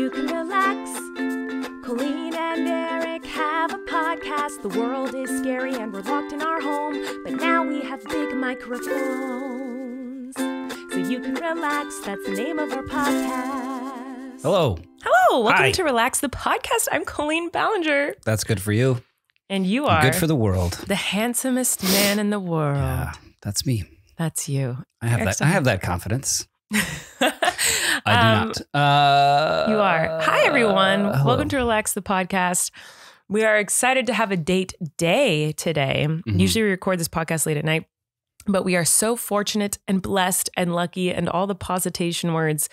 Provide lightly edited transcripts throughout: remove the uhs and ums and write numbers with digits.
you can relax. Colleen and Erik have a podcast. The world is scary and we're locked in our home, but now we have big microphones, so you can relax. That's the name of our podcast. Hello. Hello. Welcome Hi. to Relax the Podcast. I'm Colleen Ballinger. That's good for you. And you are Good for the world. the handsomest man in the world. Yeah, that's me. That's you. I have Excellent. that. I have that confidence. I do not. You are. Hi, everyone. hello. Welcome to Relax the Podcast. We are excited to have a date day today. Mhm. Usually we record this podcast late at night, but we are so fortunate and blessed and lucky and all the positation words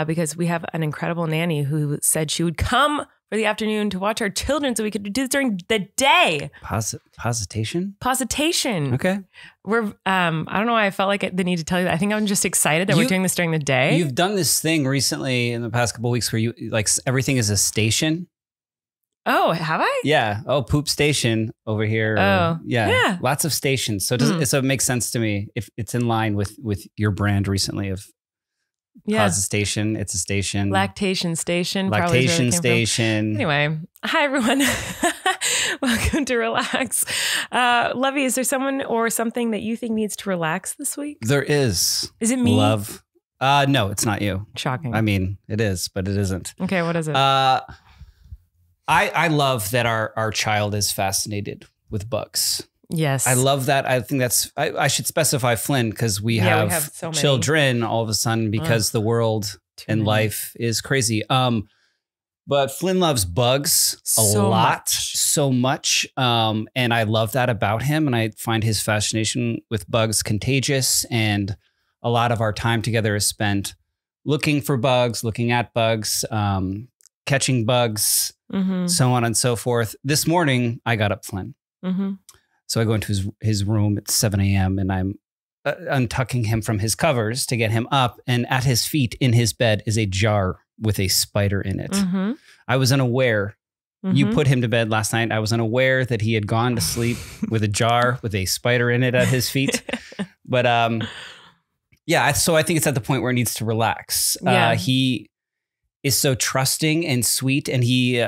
because we have an incredible nanny who said she would come for the afternoon to watch our children so we could do this during the day. Positation? Positation. Okay. We're, I don't know why I felt like the need to tell you that. I think I'm just excited that we're doing this during the day. You've done this thing recently in the past couple of weeks where you like everything is a station. Oh, have I? Yeah. Oh, poop station over here. Oh, yeah. yeah. Lots of stations. So so it makes sense to me if it's in line with your brand recently of station. It's a station. Lactation station. Lactation station. Anyway, hi everyone. Welcome to Relax. Lovey, is there someone or something that you think needs to relax this week? There is. Is it me? Love. No, it's not you. Shocking. I mean, it is, but it isn't. Okay, what is it? I love that our child is fascinated with bugs. Yes. I love that. I think I should specify Flynn because we have so many. children all of a sudden because the world and life is crazy. But Flynn loves bugs so much. And I love that about him. And I find his fascination with bugs contagious. And a lot of our time together is spent looking for bugs, looking at bugs, catching bugs, so on and so forth. This morning, I got up Flynn. So I go into his room at 7 a.m. and I'm untucking him from his covers to get him up. And at his feet in his bed is a jar with a spider in it. I was unaware. You put him to bed last night. I was unaware that he had gone to sleep with a jar with a spider in it at his feet. But yeah, so I think it's at the point where he needs to relax. Yeah. He is so trusting and sweet, and he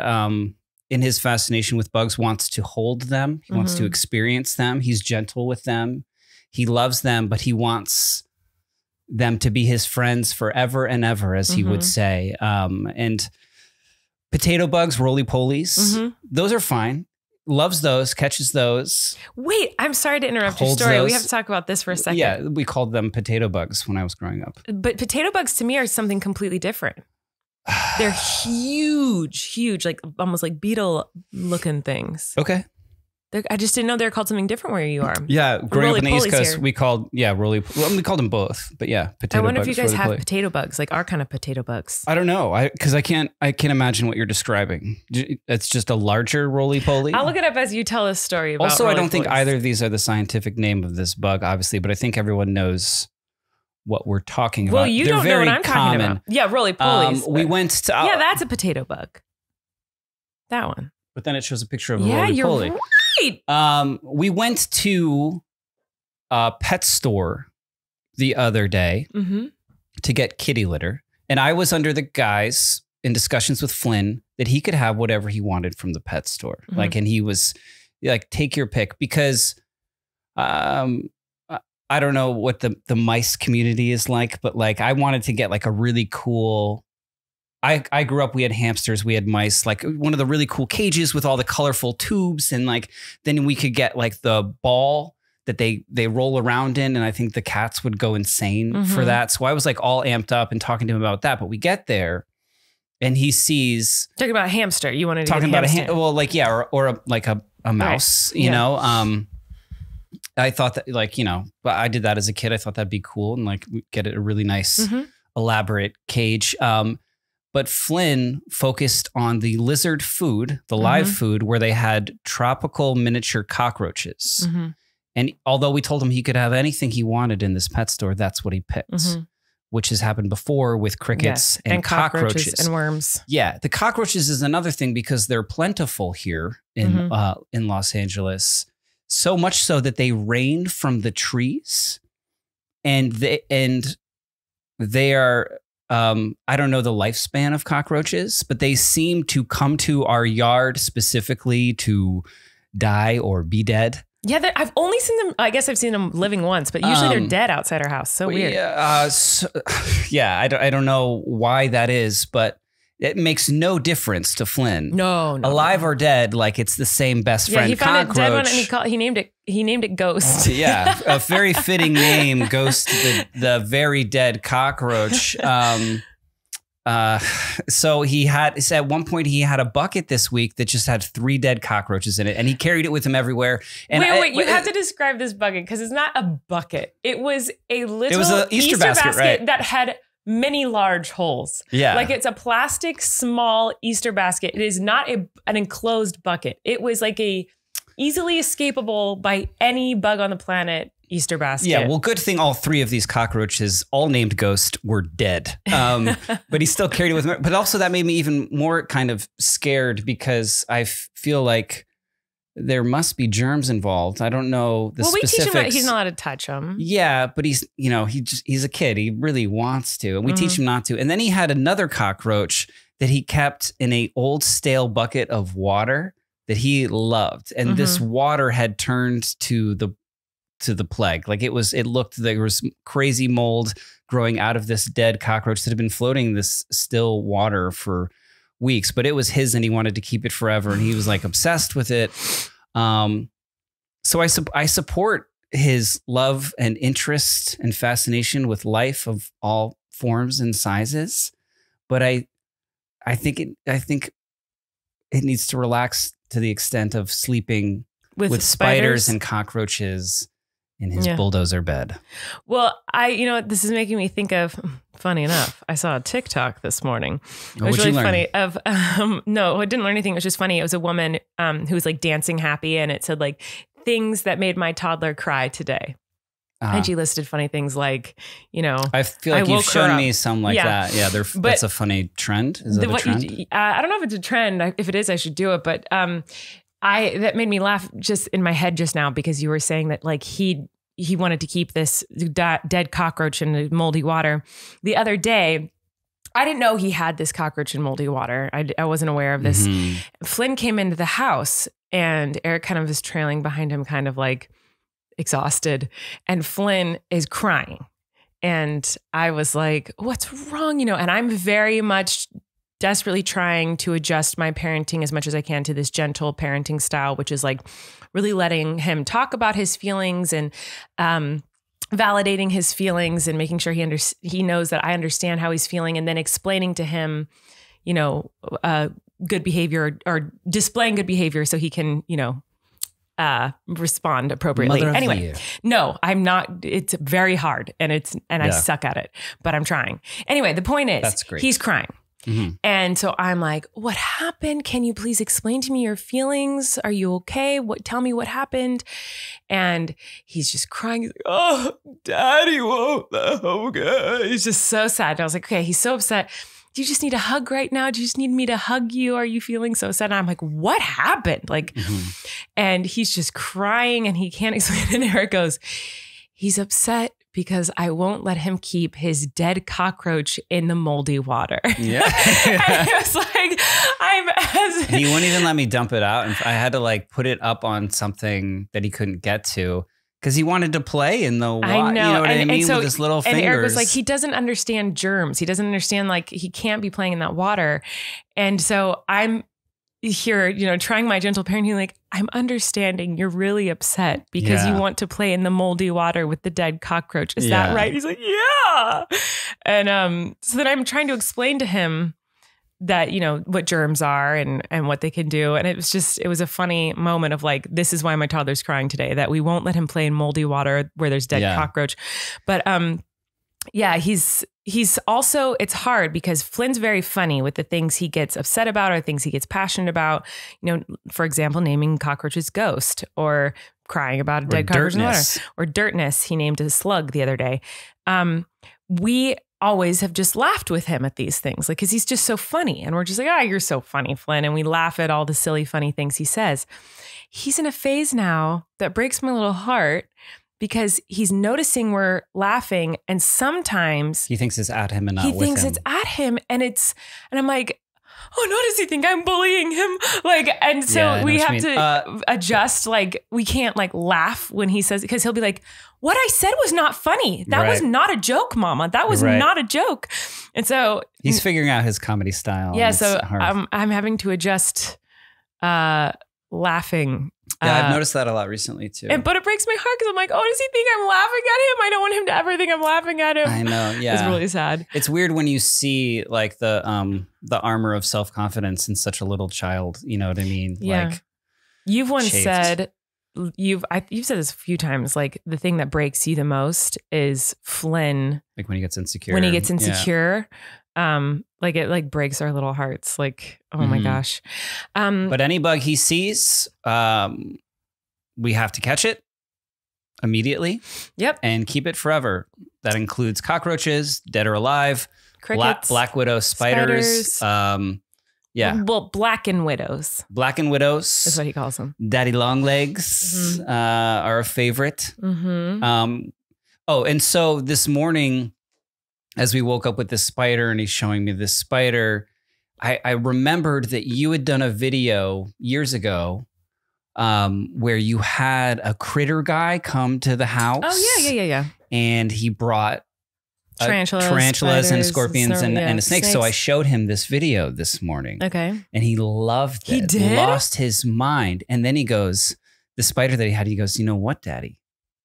in his fascination with bugs wants to hold them. He wants to experience them. He's gentle with them. He loves them, but he wants them to be his friends forever and ever, as he would say. And potato bugs, roly-polies, those are fine. Loves those, catches those. Wait, I'm sorry to interrupt your Holds story. those. We have to talk about this for a second. Yeah, we called them potato bugs when I was growing up. But potato bugs to me are something completely different. They're huge, like almost like beetle looking things. Okay. I just didn't know they were called something different where you are. Yeah, growing up on the East Roly-polies Coast, here. we called, we called them both. But yeah, potato bugs. I wonder if you guys have roly-poly. potato bugs, like our kind of potato bugs. I don't know. Because I can't imagine what you're describing. It's just a larger roly-poly. I'll look it up as you tell this story about Also, I don't think roly-polies. either of these are the scientific name of this bug, obviously, but I think everyone knows what we're talking about. Well, you They're don't know very what I'm talking common. about. Yeah, roly-polies. We went to... yeah, that's a potato bug. That one. But then it shows a picture of a Yeah, roly-poly. you're right. We went to a pet store the other day to get kitty litter. And I was under the guise in discussions with Flynn that he could have whatever he wanted from the pet store. And he was like, take your pick, because I don't know what the mice community is like, but like I wanted to get like a really cool... I grew up, we had hamsters, we had mice, like one of the really cool cages with all the colorful tubes. And like, then we could get like the ball that they roll around in. And I think the cats would go insane for that. So I was like all amped up and talking to him about that. But we get there and he sees... Talking about a hamster. You wanted to talking get about hamster. a mouse, you know? I thought that but I did that as a kid. I thought that'd be cool and like get it a really nice, elaborate cage. But Flynn focused on the lizard food, the live food, where they had tropical miniature cockroaches. And although we told him he could have anything he wanted in this pet store, that's what he picked, which has happened before with crickets and cockroaches and worms. Yeah, the cockroaches is another thing because they're plentiful here in Los Angeles. So much so that they rain from the trees, and they are I don't know the lifespan of cockroaches, but they seem to come to our yard specifically to die or be dead. Yeah, I've only seen them. I guess I've seen them living once, but usually they're dead outside our house. So weird. Yeah, I don't know why that is, but it makes no difference to Flynn. No. Alive or dead, like it's the same best friend. Yeah, he found cockroach. a dead one and he named it Ghost. Yeah, a very fitting name, Ghost, the very dead cockroach. So at one point he had a bucket this week that just had 3 dead cockroaches in it, and he carried it with him everywhere. And wait, you have to describe this bucket because it's not a bucket. It was a little an Easter basket, right? That had many large holes. Yeah. Like it's a plastic small Easter basket. It is not an enclosed bucket. It was like a easily escapable by any bug on the planet Easter basket. Yeah, well, good thing all 3 of these cockroaches, all named Ghost, were dead. But he still carried it with him. But also that made me even more kind of scared because I feel like there must be germs involved. I don't know the specifics. We teach him he's not allowed to touch them. Yeah, but he's a kid. He really wants to, and we teach him not to. And then he had another cockroach that he kept in an old stale bucket of water that he loved. And this water had turned to the plague. Like there was crazy mold growing out of this dead cockroach that had been floating in this still water for weeks, but it was his and he wanted to keep it forever. And he was like obsessed with it. So I support his love and interest and fascination with life of all forms and sizes. But I think it needs to relax to the extent of sleeping with spiders and cockroaches in his bulldozer bed. Well, this is making me think of, funny enough, I saw a TikTok this morning. It was really funny no, I didn't learn anything. It was just funny. It was a woman who was like dancing happy and it said like things that made my toddler cry today. And she listed funny things like, I feel like you've shown me some like that. Yeah, that's a funny trend. Is that a trend? I don't know if it's a trend. If it is, I should do it. But that made me laugh just in my head just now because you were saying that like he wanted to keep this dead cockroach in the moldy water. The other day, I didn't know he had this cockroach in moldy water. I wasn't aware of this. Flynn came into the house and Erik kind of was trailing behind him, kind of like exhausted. And Flynn is crying. And I was like, what's wrong? And I'm very much desperately trying to adjust my parenting as much as I can to this gentle parenting style, which is like really letting him talk about his feelings and validating his feelings and making sure he knows that I understand how he's feeling, and then explaining to him, good behavior or displaying good behavior so he can, respond appropriately. Anyway, no, I'm not. It's very hard and I suck at it, but I'm trying. Anyway, the point is, that's great. He's crying. And so I'm like, what happened? Can you please explain to me your feelings? Are you okay? Tell me what happened. And he's just crying. He's like, oh, Daddy won't hug. He's just so sad. And I was like, okay, he's so upset. Do you just need a hug right now? Do you just need me to hug you? Are you feeling so sad? And I'm like, what happened? Like, and he's just crying and he can't explain it. And Erik goes, he's upset because I won't let him keep his dead cockroach in the moldy water. Yeah. And I was like, he wouldn't even let me dump it out. And I had to like put it up on something that he couldn't get to because he wanted to play in the water. I know. You know what I mean? So, with his little fingers. And Erik was like, he doesn't understand germs. He doesn't understand, like, he can't be playing in that water. And so I'm here, trying my gentle parenting, like, I'm understanding you're really upset because you want to play in the moldy water with the dead cockroach. Is that right? He's like, yeah. And so then I'm trying to explain to him that, what germs are and what they can do. And it was a funny moment of like, this is why my toddler's crying today, that we won't let him play in moldy water where there's dead cockroach. But he's also, it's hard because Flynn's very funny with the things he gets upset about or things he gets passionate about. For example, naming cockroaches Ghost, or crying about a dead cockroach in the water, or Dirtness. He named a slug the other day. We always have just laughed with him at these things, like, because he's just so funny. And we're just like, you're so funny, Flynn. And we laugh at all the silly, funny things he says. He's in a phase now that breaks my little heart because he's noticing we're laughing, and sometimes he thinks it's at him and not he with thinks him. it's at him, and I'm like, oh no, does he think I'm bullying him? Like, and so we have to adjust. Like, we can't like laugh when he says, because he'll be like, what I said was not funny. That was not a joke, Mama. That was not a joke. And so he's figuring out his comedy style. Yeah. So I'm having to adjust laughing. Yeah, I've noticed that a lot recently too. But it breaks my heart because I'm like, oh, does he think I'm laughing at him? I don't want him to ever think I'm laughing at him. I know. Yeah. It's really sad. It's weird when you see like the armor of self-confidence in such a little child. You know what I mean? Yeah. Like, you've once said, you've said this a few times, like the thing that breaks you the most is Flynn. Like when he gets insecure. Like it like breaks our little hearts. Like, oh my gosh. But any bug he sees, we have to catch it immediately. Yep. And keep it forever. That includes cockroaches, dead or alive, crickets, black widow spiders. Yeah. Well, blackened widows. Blackened widows. That's what he calls them. Daddy long legs are a favorite. And so this morning, as we woke up with this spider and he's showing me this spider, I remembered that you had done a video years ago where you had a critter guy come to the house. Oh, yeah. And he brought tarantulas and scorpions and a snake. So I showed him this video this morning. Okay. And he loved it. He did? Lost his mind. And then he goes, the spider that he had, he goes, you know what, Daddy?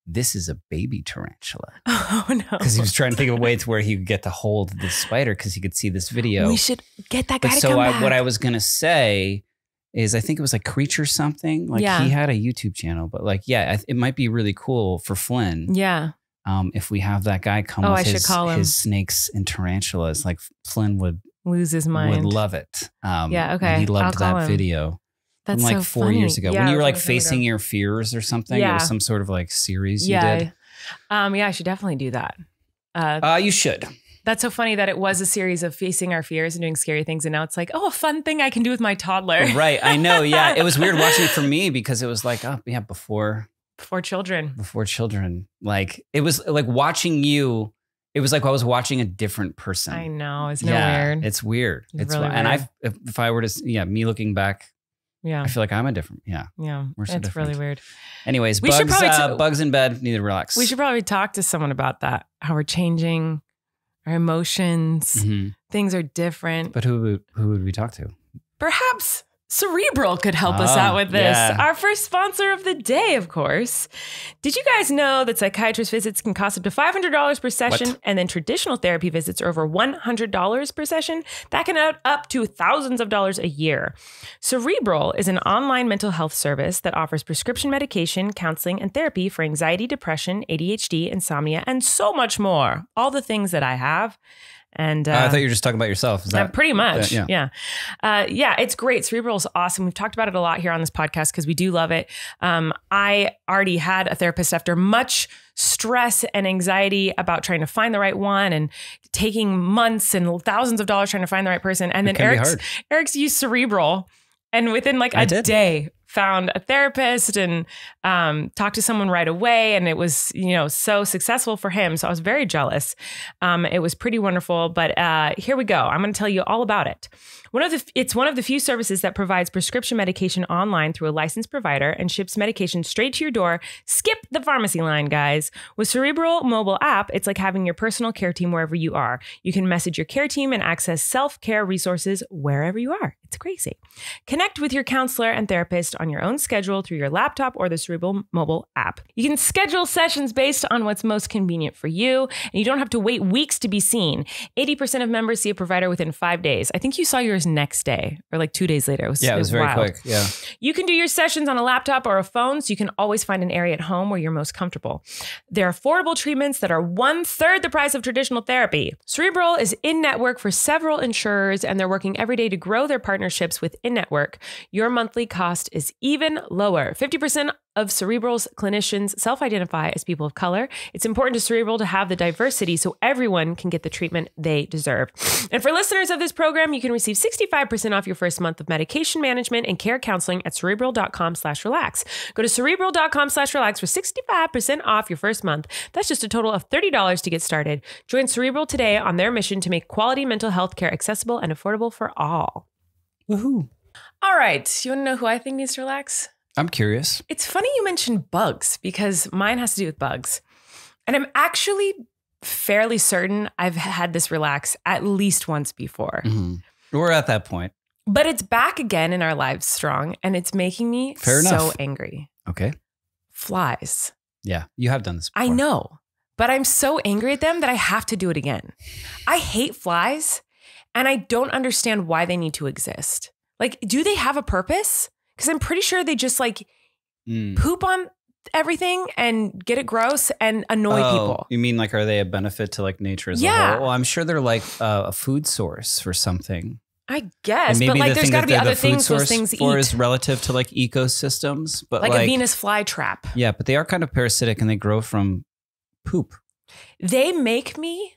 This is a baby tarantula. Oh, no. Because he was trying to think of a way to where he would get to hold this spider because he could see this video. We should get that guy to come back. What I was going to say is I think it was like Creature something. Like he had a YouTube channel. But like, it might be really cool for Flynn. Yeah. If we have that guy come with his snakes and tarantulas, like Flynn would lose his mind. Would love it. Okay. He loved that video. That's from like so 4 funny. years ago when you were like facing your fears or something. It was some sort of like series you did. I should definitely do that. You should. That's so funny that it was a series of facing our fears and doing scary things. And now it's like, oh, a fun thing I can do with my toddler. Right. I know. Yeah. It was weird watching it for me because it was like, before children. Before children. Like it was like watching you. It was like I was watching a different person. I know. Isn't it weird? It's weird. It's really weird. And if I were to, me looking back, I feel like I'm a different. Yeah. We're so different. Really weird. Anyways, bugs in bed need to relax. We should probably talk to someone about that. How we're changing our emotions. Things are different. But who would we talk to? Perhaps Cerebral could help us out with this. Yeah. Our first sponsor of the day, of course. Did you guys know that psychiatrist visits can cost up to $500 per session? What? And then traditional therapy visits are over $100 per session? That can add up to thousands of dollars a year. Cerebral is an online mental health service that offers prescription medication, counseling, and therapy for anxiety, depression, ADHD, insomnia, and so much more. All the things that I have. And I thought you were just talking about yourself. Is that pretty much? Yeah. It's great. Cerebral is awesome. We've talked about it a lot here on this podcast because we do love it. I already had a therapist after much stress and anxiety about trying to find the right one and taking months and thousands of dollars trying to find the right person. And then Erik's used Cerebral, and within like a day found a therapist and talked to someone right away. And it was, so successful for him. So I was very jealous. It was pretty wonderful. But here we go. I'm going to tell you all about it. It's one of the few services that provides prescription medication online through a licensed provider and ships medication straight to your door. Skip the pharmacy line, guys. With Cerebral mobile app, it's like having your personal care team wherever you are. You can message your care team and access self-care resources wherever you are. It's crazy. Connect with your counselor and therapist on your own schedule through your laptop or the Cerebral mobile app. You can schedule sessions based on what's most convenient for you, and you don't have to wait weeks to be seen. 80% of members see a provider within 5 days. I think you saw yours next day or like 2 days later. It was very wild. Quick. Yeah. You can do your sessions on a laptop or a phone, so you can always find an area at home where you're most comfortable. They're affordable treatments that are 1/3 the price of traditional therapy. Cerebral is in-network for several insurers, and they're working every day to grow their partnerships with in-network. Your monthly cost is is even lower. 50% of Cerebral's clinicians self-identify as people of color. It's important to Cerebral to have the diversity so everyone can get the treatment they deserve. And for listeners of this program, you can receive 65% off your first month of medication management and care counseling at Cerebral.com/relax. Go to Cerebral.com/relax for 65% off your first month. That's just a total of $30 to get started. Join Cerebral today on their mission to make quality mental health care accessible and affordable for all. Woohoo. All right. You want to know who I think needs to relax? I'm curious. It's funny you mentioned bugs because mine has to do with bugs. And I'm actually fairly certain I've had this relax at least once before. Mm-hmm. We're at that point. But it's back again in our lives strong and it's making me so angry. Okay. Flies. Yeah, you have done this before. I know, but I'm so angry at them that I have to do it again. I hate flies and I don't understand why they need to exist. Like, do they have a purpose? Because I'm pretty sure they just like poop on everything and get it gross and annoy people. You mean like, are they a benefit to like nature as a whole? Well, I'm sure they're like a food source for something. I guess, but like there's got to be other things those things eat. Is relative to like ecosystems, but like a Venus flytrap. Yeah, but they are kind of parasitic and they grow from poop. They make me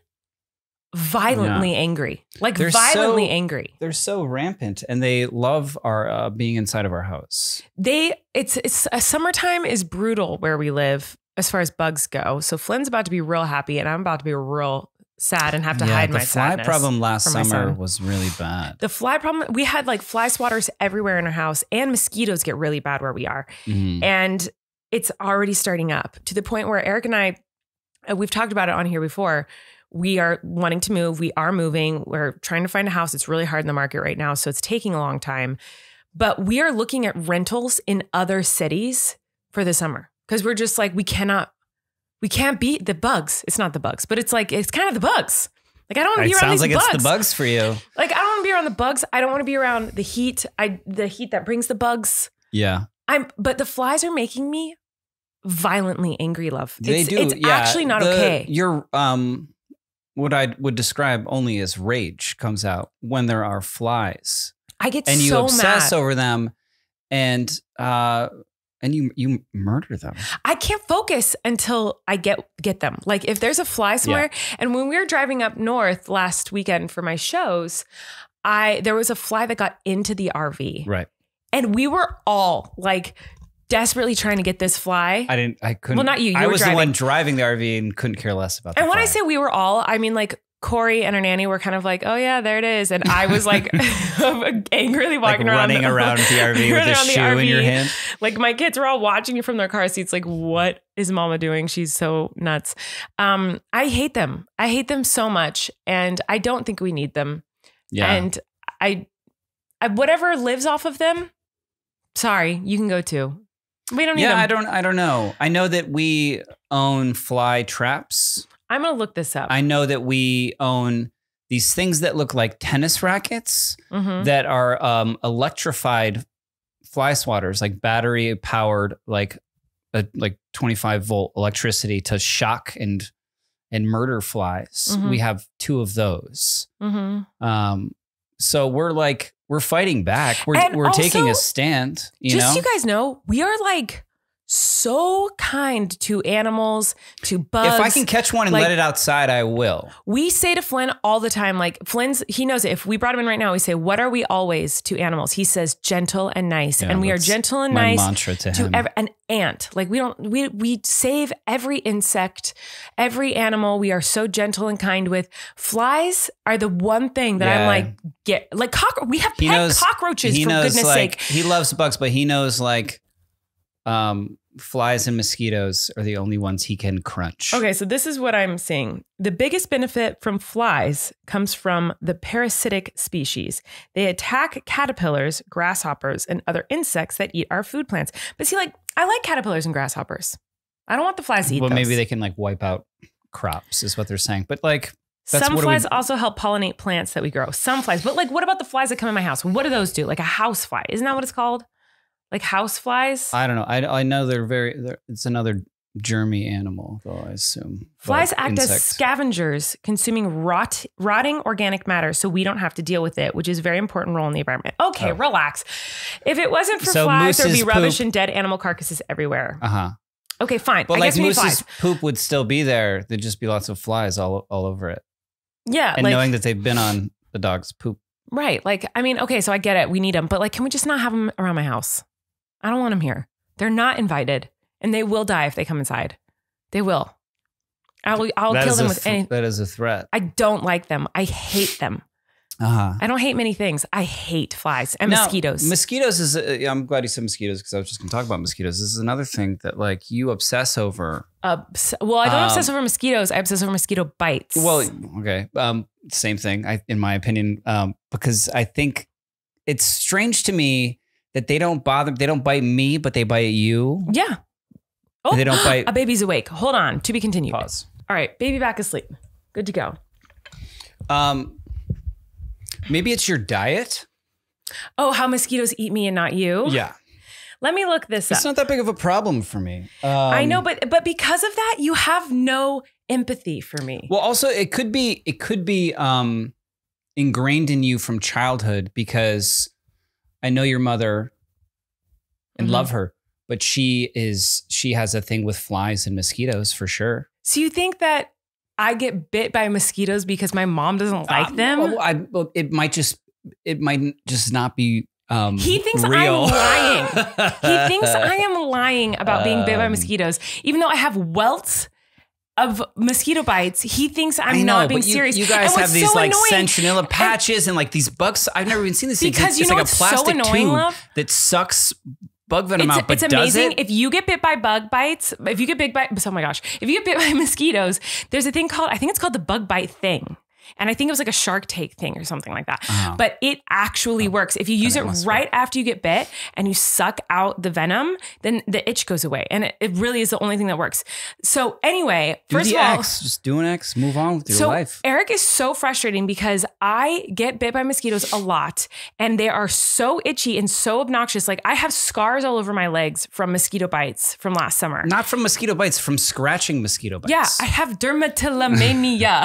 violently angry, like violently angry. They're so rampant and they love our being inside of our house. It's summertime is brutal where we live as far as bugs go. So Flynn's about to be real happy and I'm about to be real sad and have to hide my sadness. The fly problem last summer was really bad. The fly problem, we had like fly swatters everywhere in our house and mosquitoes get really bad where we are. Mm-hmm. And it's already starting up to the point where Erik and I, we've talked about it on here before. We are wanting to move. We are moving. We're trying to find a house. It's really hard in the market right now. So it's taking a long time. But we are looking at rentals in other cities for the summer because we're just like, we can't beat the bugs. It's not the bugs, but it's like, it's kind of the bugs. Like, I don't want to be around these bugs. It sounds like it's the bugs for you. Like, I don't want to be around the bugs. I don't want to be around the heat. The heat that brings the bugs. Yeah. But the flies are making me violently angry, love. They do. It's actually not okay. What I would describe only as rage comes out when there are flies. I get and you so obsess mad. over them, and you murder them. I can't focus until I get them. Like if there's a fly somewhere, and when we were driving up north last weekend for my shows, there was a fly that got into the RV. Right. And we were all like desperately trying to get this fly. I couldn't. Well, not you. I was driving. The one driving the RV and couldn't care less about. And when fly. I say we were all, I mean like Corey and her nanny were kind of like, oh yeah, there it is. And I was like angrily walking around. Running around the RV with a shoe in your hand. Like my kids were all watching you from their car seats. Like, what is mama doing? She's so nuts. I hate them. I hate them so much. And I don't think we need them. Yeah. And I whatever lives off of them, sorry, you can go too. We don't need them. I don't know. I know that we own fly traps. I'm going to look this up. I know that we own these things that look like tennis rackets that are electrified fly swatters, like battery powered, like 25 volt electricity to shock and murder flies. We have 2 of those. So we're fighting back. We're also taking a stand. You know? So you guys know, we are like so kind to animals, to bugs. If I can catch one and let it outside, I will. We say to Flynn all the time, like he knows it. If we brought him in right now, we say, what are we always to animals? He says gentle and nice. Yeah, and we are gentle and nice. My mantra to him. An ant. Like we save every insect, every animal. We are so gentle and kind with. Flies are the one thing that I'm like, we have pet cockroaches for goodness sake. He loves bugs, but he knows like, flies and mosquitoes are the only ones he can crunch. Okay, so this is what I'm seeing. The biggest benefit from flies comes from the parasitic species. They attack caterpillars, grasshoppers, and other insects that eat our food plants. But see, like, I like caterpillars and grasshoppers. I don't want the flies to eat those. Maybe they can like wipe out crops is what they're saying. But like, some flies also help pollinate plants that we grow. Some flies. But like, what about the flies that come in my house? What do those do? Like a house fly. Isn't that what it's called? Like house flies? I don't know. I know it's another germy animal, though, I assume. Flies act as scavengers, consuming rotting organic matter, so we don't have to deal with it, which is a very important role in the environment. Okay, relax. If it wasn't for flies, there'd be rubbish and dead animal carcasses everywhere. Okay, fine. But I guess moose's poop would still be there. There'd just be lots of flies all over it. Yeah. And knowing that they've been on the dog's poop. Right. Like, I mean, okay, so I get it. We need them. But like, can we just not have them around my house? I don't want them here. They're not invited. And they will die if they come inside. They will. I'll kill them with anything. That is a threat. I don't like them. I hate them. I don't hate many things. I hate flies and mosquitoes. Mosquitoes is, I'm glad you said mosquitoes because I was just going to talk about mosquitoes. This is another thing that like you obsess over. Well, I don't obsess over mosquitoes. I obsess over mosquito bites. Well, okay. Same thing, in my opinion, because I think it's strange to me that they don't bite me, but they bite you. Yeah. Oh, they don't bite. A baby's awake. Hold on. To be continued. Pause. All right. Baby back asleep. Good to go. Maybe it's your diet. Oh, how mosquitoes eat me and not you? Yeah. Let me look this up. It's not that big of a problem for me. I know, but because of that, you have no empathy for me. Well, also it could be ingrained in you from childhood because I know your mother and love her, but she has a thing with flies and mosquitoes for sure. So you think that I get bit by mosquitoes because my mom doesn't like them? It might just not be he thinks real. I'm lying. He thinks I am lying about being bit by mosquitoes. Even though I have welts of mosquito bites, he thinks I'm not being serious. You guys have these like centinela patches and like these bugs. I've never even seen this. Because it's like a plastic tube that sucks bug venom out, but it's amazing. If you get bit by bug bites, if you get bit by mosquitoes, there's a thing called, I think it's called the bug bite thing. And I think it was like a Shark Tank thing or something like that. But it actually works. If you use it right after you get bit and you suck out the venom, then the itch goes away. And it really is the only thing that works. So anyway, first of all, just do an X, move on with your life. Erik is so frustrating because I get bit by mosquitoes a lot and they are so itchy and so obnoxious. Like I have scars all over my legs from mosquito bites from last summer. Not from mosquito bites, from scratching mosquito bites. Yeah, I have dermatillomania.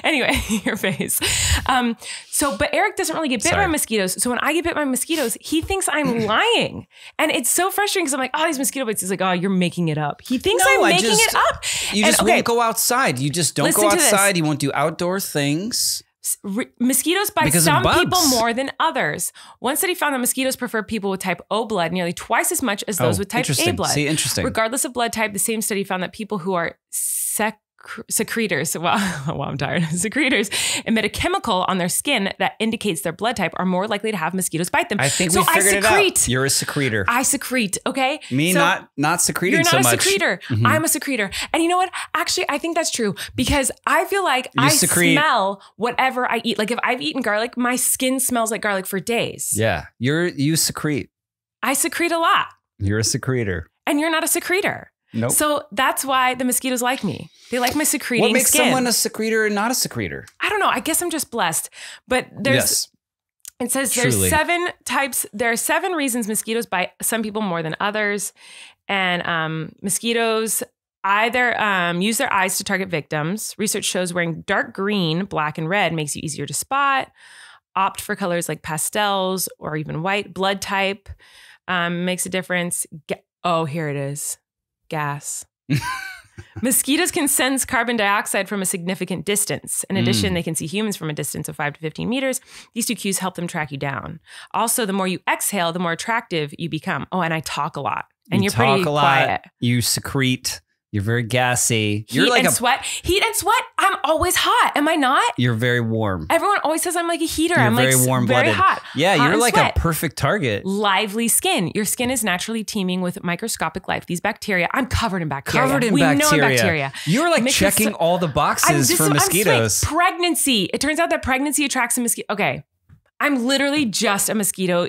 Anyway, your face. But Erik doesn't really get bit by mosquitoes. So when I get bit by mosquitoes, he thinks I'm lying. And it's so frustrating because I'm like, oh, these mosquito bites. He's like, oh, you're making it up. He thinks I'm making it up. You just won't go outside. You just don't go outside. You won't do outdoor things. Mosquitoes bite some people more than others. One study found that mosquitoes prefer people with type O blood nearly twice as much as those with type A blood. See, interesting. Regardless of blood type, the same study found that people who are secretors emit a chemical on their skin that indicates their blood type are more likely to have mosquitoes bite them. I think we figured it out. You're a secretor. I secrete, okay? Me, not secreting so much. You're not a secretor. I'm a secretor. And you know what? Actually, I think that's true because I feel like I smell whatever I eat. Like if I've eaten garlic, my skin smells like garlic for days. Yeah, you secrete. I secrete a lot. You're a secretor. And you're not a secretor. Nope. So that's why the mosquitoes like me. They like my secreting skin. What makes someone a secretor and not a secretor? I don't know. I guess I'm just blessed. But it says there's 7 types. There are 7 reasons mosquitoes bite some people more than others. And mosquitoes either use their eyes to target victims. Research shows wearing dark green, black, and red makes you easier to spot. Opt for colors like pastels or even white. Blood type makes a difference. Here it is. Gas. Mosquitoes can sense carbon dioxide from a significant distance. In addition, they can see humans from a distance of 5 to 15 meters. These 2 cues help them track you down. Also, the more you exhale, the more attractive you become. Oh, and I talk a lot. And you're pretty quiet. You secrete. You're very gassy. Heat and sweat. I'm always hot. Am I not? You're very warm. Everyone always says I'm like a heater. I'm very like warm-blooded. Very hot. Yeah, you're like a perfect target. Lively skin. Your skin is naturally teeming with microscopic life. These bacteria. I'm covered in bacteria. We know bacteria. You're like checking all the boxes for mosquitoes. Pregnancy. It turns out that pregnancy attracts a mosquito. Okay. I'm literally just a mosquito.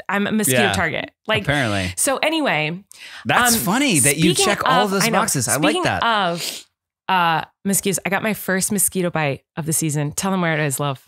I'm a mosquito target. Like apparently. So anyway, that's funny that you check all of those boxes. I like that. Speaking of mosquitoes, I got my first mosquito bite of the season. Tell them where it is, love.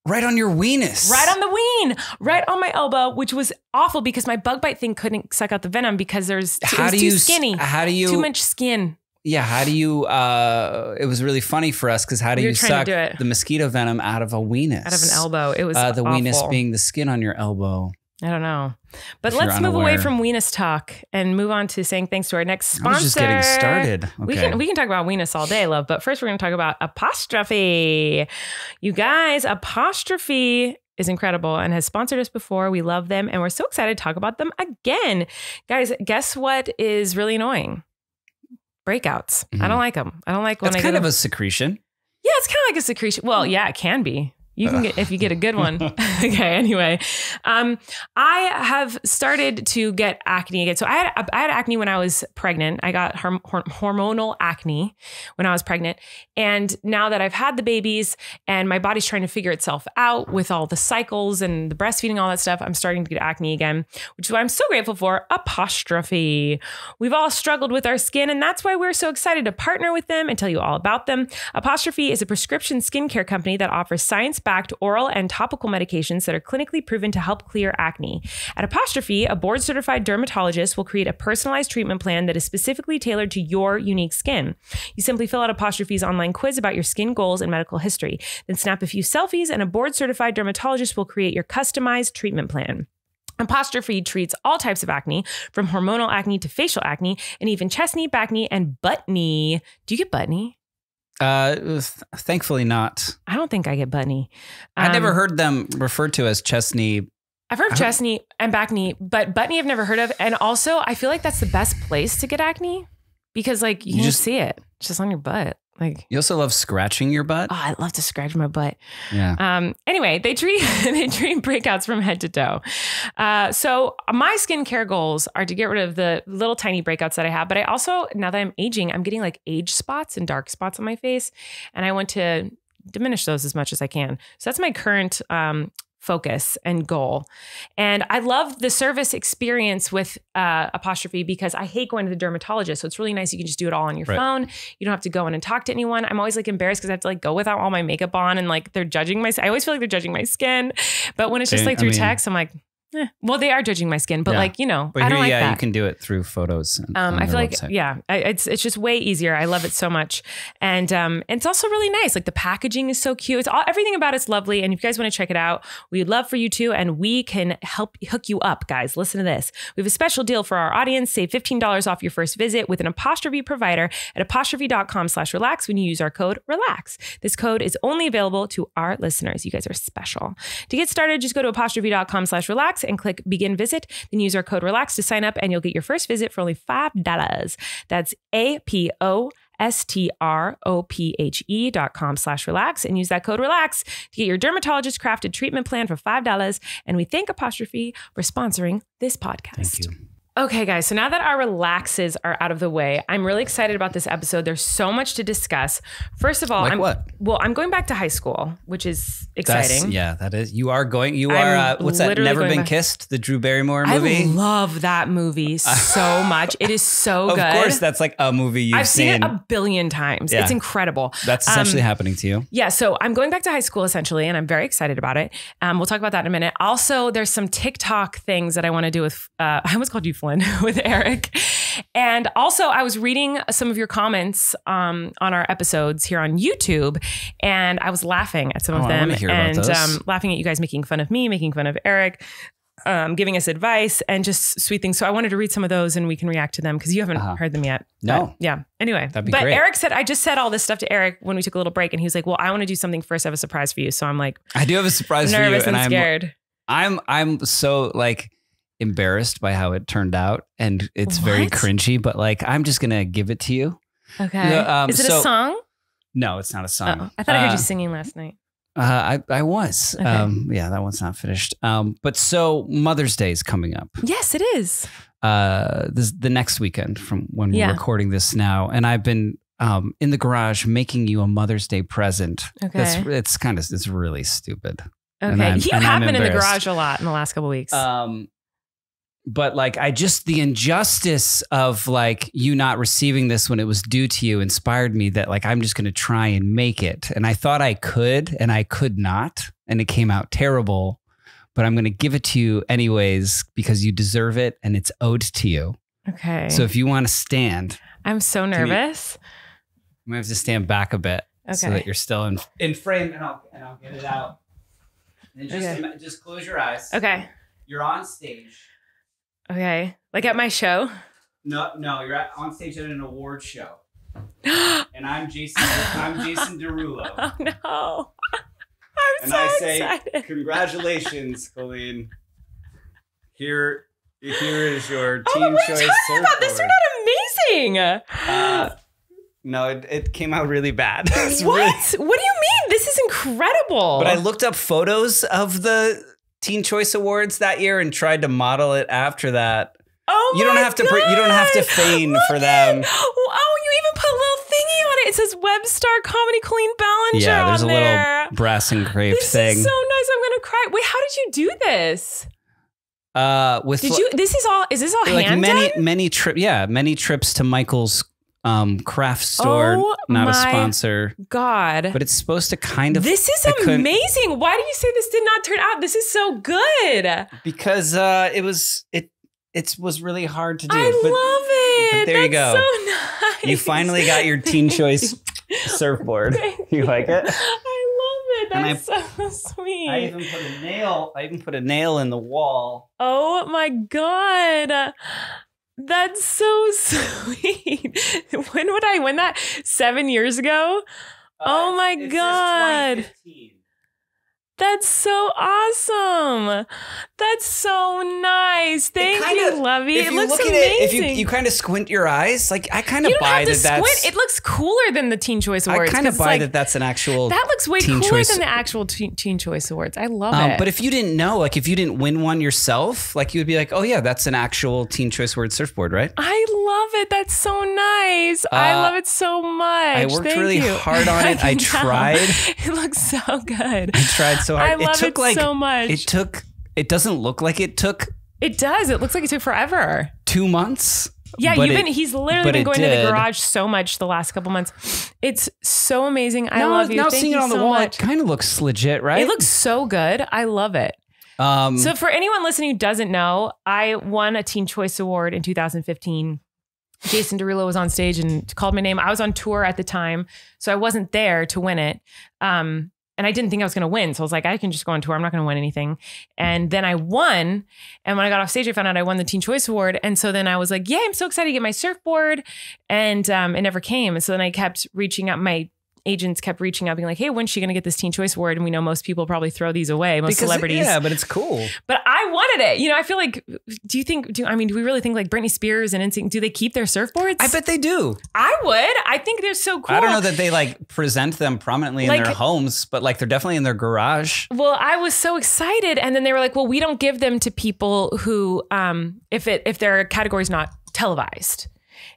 Right on your weenus. Right on the ween. Right on my elbow, which was awful because my bug bite thing couldn't suck out the venom because it was too skinny. How do you... Too much skin. Yeah, how do you... it was really funny for us because how do you suck the mosquito venom out of a weenus? Out of an elbow. It was the awful. Weenus being the skin on your elbow. I don't know. But let's move away from weenus talk and move on to saying thanks to our next sponsor. I was just getting started. Okay. We can talk about weenus all day, love. But first we're going to talk about Apostrophe. You guys, Apostrophe is incredible and has sponsored us before. We love them. And we're so excited to talk about them again. Guys, guess what is really annoying? Breakouts. Mm-hmm. I don't like them. I don't like when It's kind of a secretion. Yeah, it's kind of like a secretion. Well, yeah, it can be. You can get if you get a good one. Okay. Anyway, I have started to get acne again. So I had acne when I was pregnant. I got hormonal acne when I was pregnant, and now that I've had the babies and my body's trying to figure itself out with all the cycles and the breastfeeding, all that stuff, I'm starting to get acne again, which is why I'm so grateful for Apostrophe. We've all struggled with our skin, and that's why we're so excited to partner with them and tell you all about them. Apostrophe is a prescription skincare company that offers science-backed oral and topical medications that are clinically proven to help clear acne. At Apostrophe, a board-certified dermatologist will create a personalized treatment plan that is specifically tailored to your unique skin. You simply fill out Apostrophe's online quiz about your skin goals and medical history, then snap a few selfies, and a board-certified dermatologist will create your customized treatment plan. Apostrophe treats all types of acne, from hormonal acne to facial acne, and even chest knee, back knee, and butt knee. Do you get butt knee? Thankfully not. I don't think I get butt knee. I never heard them referred to as chest knee. I've heard of chest knee and back knee, but butt knee I've never heard of. And also I feel like that's the best place to get acne because like you just see it. It's just on your butt. Like you also love scratching your butt. Oh, I love to scratch my butt. Yeah. Anyway, they treat breakouts from head to toe. So my skincare goals are to get rid of the little tiny breakouts that I have. But I also, now that I'm aging, I'm getting like age spots and dark spots on my face, and I want to diminish those as much as I can. So that's my current focus and goal. And I love the service experience with Apostrophe because I hate going to the dermatologist. So it's really nice. You can just do it all on your phone. You don't have to go in and talk to anyone. I'm always like embarrassed because I have to like go without all my makeup on and like they're judging I always feel like they're judging my skin. But when it's just like through text, I'm like, well, they are judging my skin, but like, you know, but I don't like that. You can do it through photos. I feel like, it's just way easier. I love it so much. And it's also really nice. Like the packaging is so cute. Everything about it's lovely. And if you guys want to check it out, we'd love for you to, and we can help hook you up, guys. Listen to this. We have a special deal for our audience. Save $15 off your first visit with an Apostrophe provider at apostrophe.com/relax when you use our code RELAX. This code is only available to our listeners. You guys are special. To get started, just go to apostrophe.com/relax and click begin visit, then use our code RELAX to sign up and you'll get your first visit for only $5. That's apostrophe.com/relax and use that code RELAX to get your dermatologist crafted treatment plan for $5. And we thank Apostrophe for sponsoring this podcast. Thank you. Okay, guys, so now that our relaxes are out of the way, I'm really excited about this episode. There's so much to discuss. First of all, I'm going back to high school, which is exciting. That is. You are, what's that, Never Been Kissed, the Drew Barrymore movie? I love that movie so much. It is so good. Of course, that's like a movie you've seen. I've seen it a billion times. Yeah. It's incredible. That's essentially happening to you. Yeah, so I'm going back to high school essentially, and I'm very excited about it. We'll talk about that in a minute. Also, there's some TikTok things that I want to do with, I almost called you Flynn, with Erik. And also I was reading some of your comments on our episodes here on YouTube, and I was laughing at some of them and laughing at you guys making fun of me, making fun of Erik, giving us advice and just sweet things. So I wanted to read some of those and we can react to them because you haven't heard them yet. No. But, yeah. Anyway, that'd be great. Erik said, I just said all this stuff to Erik when we took a little break, and he was like, well, I want to do something first. I have a surprise for you. So I'm like, I do have a surprise for you. Nervous and scared. I'm so like embarrassed by how it turned out, and it's very cringy, but like I'm just gonna give it to you. Okay. Is it a song? No, it's not a song. Oh, I thought I heard you singing last night. I was. Okay. That one's not finished. But so Mother's Day is coming up. Yes, it is. The next weekend from when we're recording this now, and I've been in the garage making you a Mother's Day present. Okay. It's really stupid. Okay. You have been in the garage a lot in the last couple of weeks. But like, the injustice of like you not receiving this when it was due to you inspired me that like, I'm just going to try and make it. And I thought I could, and I could not. and it came out terrible, but I'm going to give it to you anyways because you deserve it and it's owed to you. Okay. So if you want to stand. I'm so nervous. I'm going to have to stand back a bit so that you're still in frame and I'll get it out. And just close your eyes. Okay. You're on stage. Okay. Like at my show? No, you're on stage at an award show. And I'm Jason Derulo. Oh no. I'm so excited. Say, congratulations, Colleen. Here is your team choice surfboard. About this turned out amazing. No, it came out really bad. What? What do you mean? This is incredible. But I looked up photos of the Teen Choice Awards that year and tried to model it after that. Oh my God. You don't have to feign for them. Oh, you even put a little thingy on it. It says Webstar Comedy Colleen Ballinger. Yeah, there's on a there. little brass engraved this thing. This is so nice. I'm gonna cry. Wait, how did you do this? Is this all hand done? Many trips to Michael's craft store, not a sponsor. God. But it's supposed to kind of. This is amazing. Why did you say this did not turn out? This is so good. Because it was really hard to do. I love it. But there you go. So nice. You finally got your Teen Choice surfboard. You like it? I love it. That's so sweet. I even put a nail in the wall. Oh my God. That's so sweet. When would I win that? 7 years ago? Oh my God. 2015. That's so awesome. That's so nice. Thank you, Lovey. It looks amazing. If you kind of squint your eyes, like I kind of buy that that's... It looks cooler than the Teen Choice Awards. I kind of buy that that's an actual... That looks way cooler than the actual Teen Choice Awards. I love it. But if you didn't know, like if you didn't win one yourself, like you would be like, oh yeah, that's an actual Teen Choice Awards surfboard, right? I love it. That's so nice. I love it so much. I worked really hard on it. I tried. It looks so good. I tried so hard. I love it so much. It doesn't look like it took. It does. It looks like it took forever. 2 months. Yeah, he's literally been going to the garage so much the last couple months. It's so amazing. I love you. Now Thank seeing you it on the so wall, much. it kind of looks legit, right? It looks so good. I love it. So for anyone listening who doesn't know, I won a Teen Choice Award in 2015. Jason Derulo was on stage and called my name. I was on tour at the time, so I wasn't there to win it. And I didn't think I was going to win. So I was like, I can just go on tour. I'm not going to win anything. And then I won. And when I got off stage, I found out I won the Teen Choice Award. And so then I was like, yeah, I'm so excited to get my surfboard. And it never came. And so then I kept reaching out. My agents kept reaching out, being like, hey, when's she going to get this Teen Choice Award? And we know most people probably throw these away, celebrities. Yeah, but it's cool. But I wanted it. You know, I feel like, do we really think like Britney Spears and NSYNC, do they keep their surfboards? I bet they do. I would. I think they're so cool. I don't know that they like present them prominently in their homes, but like they're definitely in their garage. Well, I was so excited. And then they were like, well, we don't give them to people who, if their category's not televised.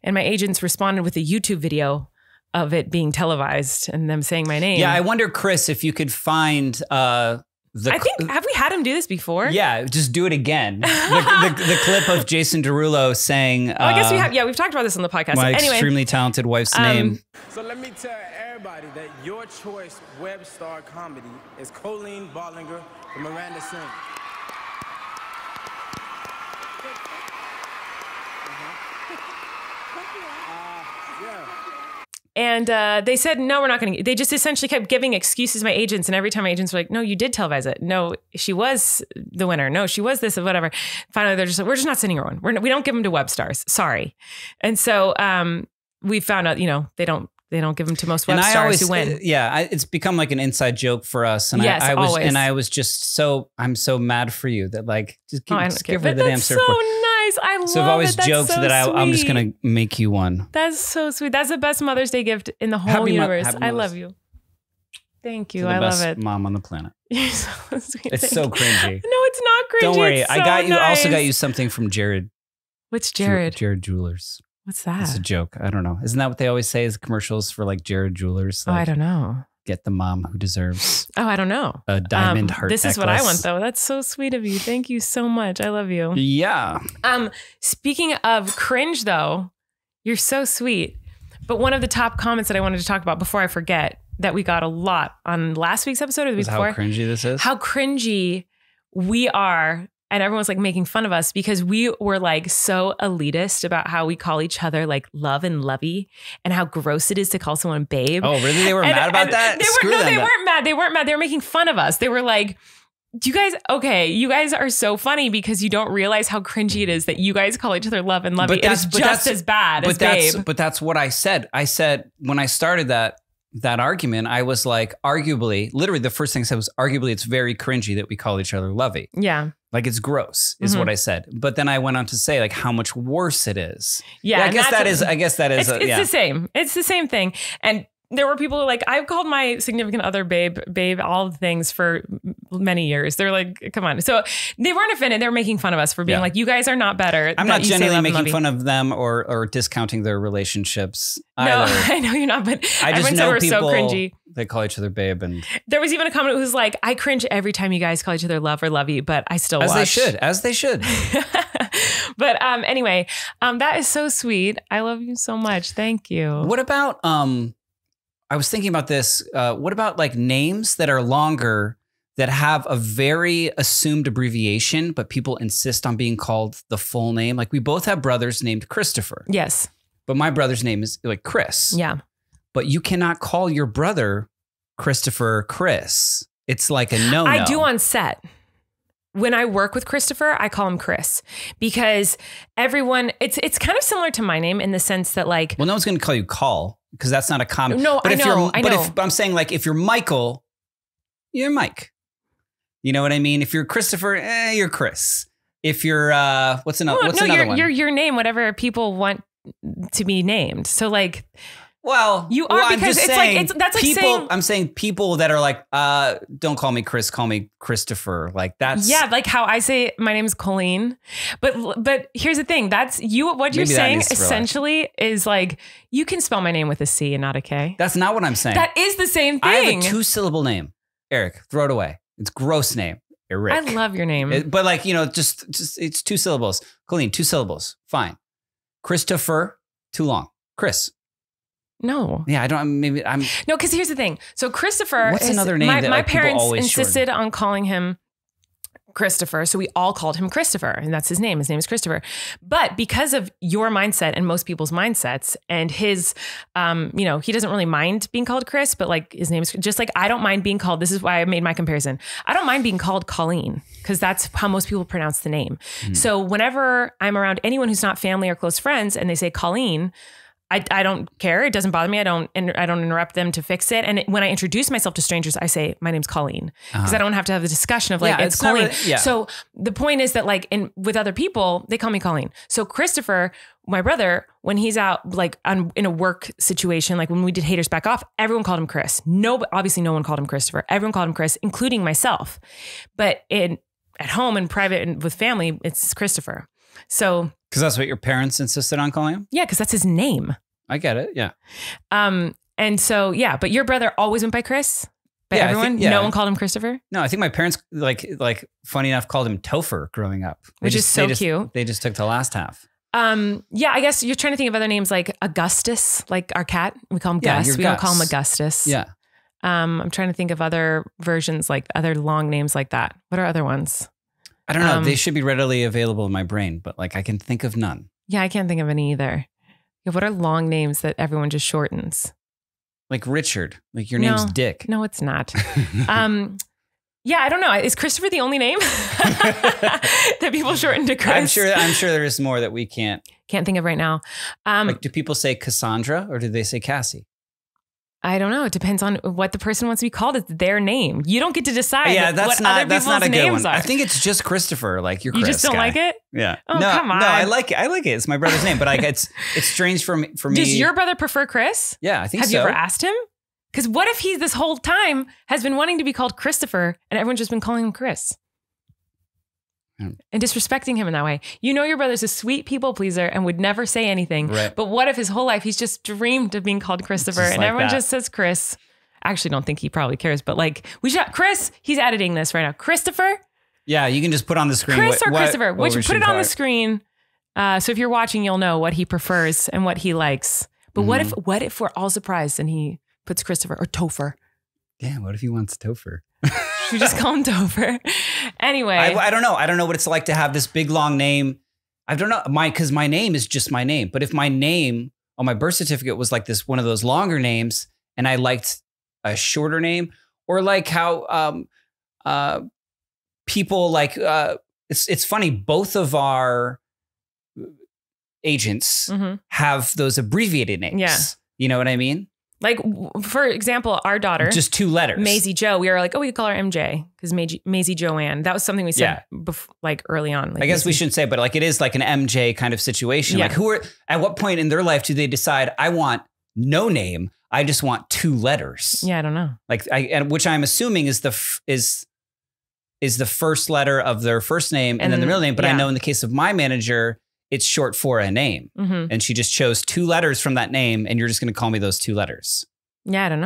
And my agents responded with a YouTube video of it being televised and them saying my name. Yeah, I wonder, Chris, if you could find have we had him do this before? Yeah, just do it again. the clip of Jason Derulo saying... I guess we have. Yeah, we've talked about this on the podcast. My extremely talented wife's name. So let me tell everybody that your choice web star comedy is Colleen Ballinger from Miranda Sings. And they said, no, we're not going to. They just essentially kept giving excuses to my agents. And every time my agents were like, no, you did televise it. No, she was the winner. No, she was this or whatever. Finally, they're just like, we're just not sending her one. We don't give them to web stars. Sorry. And so we found out, they don't give them to most web stars who win. It's become like an inside joke for us. And yes, I was just I'm so mad for you that like, just give her the damn surfboard. So nice. I love it. So I've always joked that I'm just going to make you one. That's so sweet. That's the best Mother's Day gift in the whole universe. I love you. Thank you. I love it. Mom on the planet. You're so sweet. It's so cringy. No, it's not cringy. Don't worry. It's I got you. nice. Also got you something from Jared. What's Jared? Jared Jewelers. What's that? It's a joke. I don't know. Isn't that what they always say as commercials for like Jared Jewelers? Like, I don't know. Get the mom who deserves. Oh, I don't know. A diamond heart This necklace. is what I want, though. That's so sweet of you. Thank you so much. I love you. Yeah. Speaking of cringe, though, you're so sweet. But one of the top comments that I wanted to talk about before I forget, that we got a lot on last week's episode or the week before. How cringy this is? How cringy we are. And everyone's like making fun of us because we were like so elitist about how we call each other like love and lovey and how gross it is to call someone babe. Oh, really? They were mad about that? They weren't mad. They weren't mad. They were making fun of us. They were like, you guys are so funny because you don't realize how cringy it is that you guys call each other love and lovey. It is just as bad as babe. But that's what I said. I said when I started that argument, I was like, arguably, literally the first thing I said was arguably it's very cringy that we call each other lovey. Yeah. Like it's gross is what I said. But then I went on to say like how much worse it is. Yeah. I guess that is. It's the same. It's the same thing. And there were people who like, I've called my significant other babe, all the things for many years. They're like, come on. So they weren't offended. They were making fun of us for being like, you guys are not better. I'm not genuinely making fun of them or discounting their relationships either. No, I know you're not, but I just know people so cringy. They call each other babe. And there was even a comment who was like, I cringe every time you guys call each other love or lovey, but I still watch. As they should. But anyway, that is so sweet. I love you so much. Thank you. What about... I was thinking about this. What about like names that are longer that have a very assumed abbreviation, but people insist on being called the full name? Like we both have brothers named Christopher. Yes. But my brother's name is like Chris. Yeah. But you cannot call your brother Christopher Chris. It's like a no-no. I do on set. When I work with Christopher, I call him Chris because everyone, it's kind of similar to my name in the sense that like... Well, no one's going to call you Call because that's not a common... No, but I know. But I'm saying like if you're Michael, you're Mike. You know what I mean? If you're Christopher, you're Chris. If you're... what's another one? Your name, whatever people want to be named. So like... Well, you are because it's saying, that's like people, saying I'm saying people that are like, don't call me Chris, call me Christopher. Like that's like how I say my name is Colleen. But here's the thing, that's you. What you're saying essentially is like you can spell my name with a C and not a K. That's not what I'm saying. That is the same thing. I have a 2-syllable name, Erik. Throw it away. It's gross name, Erik. I love your name, but like just it's 2 syllables. Colleen, 2 syllables, fine. Christopher, too long. Chris. No. Yeah, I don't. Maybe I'm. No, because here's the thing. So Christopher. What's another name that my like, people parents always insisted shorten? on calling him Christopher, so we all called him Christopher, and that's his name. His name is Christopher. But because of your mindset and most people's mindsets, and his, he doesn't really mind being called Chris, but like his name is just like I don't mind being called. This is why I made my comparison. I don't mind being called Colleen because that's how most people pronounce the name. So whenever I'm around anyone who's not family or close friends, and they say Colleen. I don't care. It doesn't bother me. I don't interrupt them to fix it. And when I introduce myself to strangers, I say, my name's Colleen. Because I don't have to have the discussion of like, it's Colleen. Really, yeah. So the point is that like with other people, they call me Colleen. So Christopher, my brother, when he's out like in a work situation, like when we did Haters Back Off, everyone called him Chris. Obviously no one called him Christopher. Everyone called him Chris, including myself. But at home and private and with family, it's Christopher. So... Because that's what your parents insisted on calling him? Yeah, because that's his name. I get it, yeah. And so, yeah, but your brother always went by Chris? By everyone? No one called him Christopher? No, I think my parents, like funny enough, called him Topher growing up. Which is so cute. They just took the last half. Yeah, I guess you're trying to think of other names like Augustus, like our cat. We call him Gus. We don't call him Augustus. Yeah. I'm trying to think of other versions, like other long names like that. What are other ones? I don't know. They should be readily available in my brain, but like I can think of none. Yeah, I can't think of any either. Yeah, what are long names that everyone just shortens? Like Richard. Like your name's Dick. No, it's not. Yeah, I don't know. Is Christopher the only name that people shorten to Chris? I'm sure there is more that we can't think of right now. Like, do people say Cassandra or do they say Cassie? I don't know. It depends on what the person wants to be called. It's their name. You don't get to decide. Yeah, that's not a good one. Are. I think it's just Christopher. Like you're Chris. You just don't like it? Yeah. Oh, come on. No, I like it. I like it. It's my brother's name, but like it's strange for me. Does your brother prefer Chris? Yeah, I think so. Have you ever asked him? Because what if he this whole time has been wanting to be called Christopher and everyone's just been calling him Chris? And disrespecting him in that way. You know your brother's a sweet people pleaser and would never say anything. Right. But what if his whole life he's just dreamed of being called Christopher and everyone just says Chris? I actually don't think he probably cares, but like Chris, he's editing this right now. Christopher? Yeah, you can just put on the screen. Chris or Christopher? Put it on the screen. So if you're watching, you'll know what he prefers and what he likes. But what if we're all surprised and he puts Christopher or Topher. Yeah, what if he wants Topher? Should we just call him Topher? Anyway. I don't know. I don't know what it's like to have this big, long name. I don't know. Because my name is just my name. But if my name on my birth certificate was like this, one of those longer names, and I liked a shorter name, or like how people like, it's funny, both of our agents have those abbreviated names. Yeah. You know what I mean? Like, for example, our daughter. Just 2 letters. Maisie Jo. We were like, oh, we could call her MJ because Maisie Joanne. That was something we said like early on. Like I guess Maisie. we shouldn't say, but like it is like an MJ kind of situation. Yeah. Like at what point in their life do they decide I want no name? I just want 2 letters. Yeah, I don't know. Like which I'm assuming is the first letter of their first name and then the middle name. But I know in the case of my manager, it's short for a name. And she just chose 2 letters from that name, and you're just going to call me those 2 letters. Yeah, I don't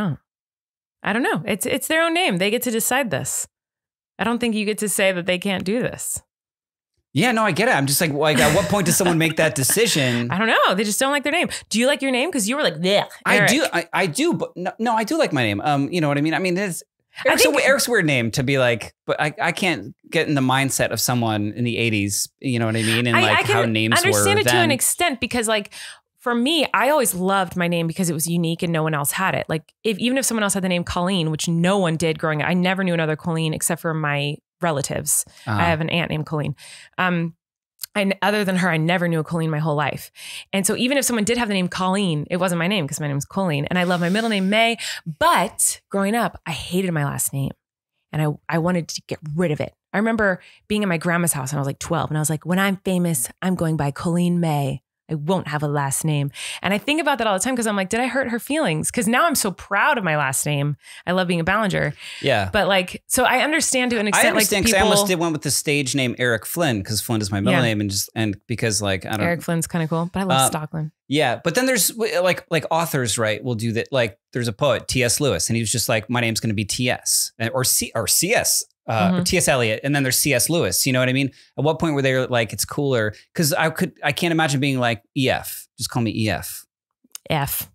know. It's their own name. They get to decide this. I don't think you get to say that they can't do this. Yeah, no, I get it. I'm just like at what point does someone make that decision? I don't know. They just don't like their name. Do you like your name? Because you were like, yeah. I do, but no, I do like my name. You know what I mean? I mean, Eric's a weird name to be like, but I can't get in the mindset of someone in the 80s. You know what I mean? And like how names were. I understand it then. to an extent because like for me, I always loved my name because it was unique and no one else had it. Like even if someone else had the name Colleen, which no one did growing up, I never knew another Colleen except for my relatives. I have an aunt named Colleen. And other than her, I never knew a Colleen my whole life. And so even if someone did have the name Colleen, it wasn't my name because my name is Colleen. And I love my middle name, May. But growing up, I hated my last name. And I wanted to get rid of it. I remember being in my grandma's house and I was like 12. And I was like, when I'm famous, I'm going by Colleen May. I won't have a last name. And I think about that all the time because I'm like, did I hurt her feelings? Because now I'm so proud of my last name. I love being a Ballinger. Yeah. But like, so I understand to an extent. I understand because like I almost did one with the stage name Erik Flynn because Flynn is my middle name and because like, I don't know. Erik Flynn's kind of cool, but I love Stockland. Yeah. But then there's like authors, right? Will do that. Like there's a poet, T.S. Lewis, and he was just like, my name's going to be T.S. or C.S. Or T.S. Eliot, and then there's C.S. Lewis. You know what I mean? At what point were they like, it's cooler? Because I can't imagine being like E.F. Just call me E.F. F.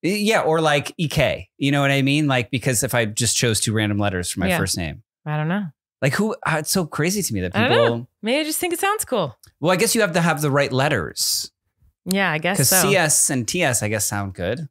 Yeah, or like E.K. You know what I mean? Like because if I just chose 2 random letters for my first name, I don't know. Like who? It's so crazy to me that people. I don't know. Maybe I just think it sounds cool. Well, I guess you have to have the right letters. Yeah, I guess so. Because CS and TS, I guess, sound good.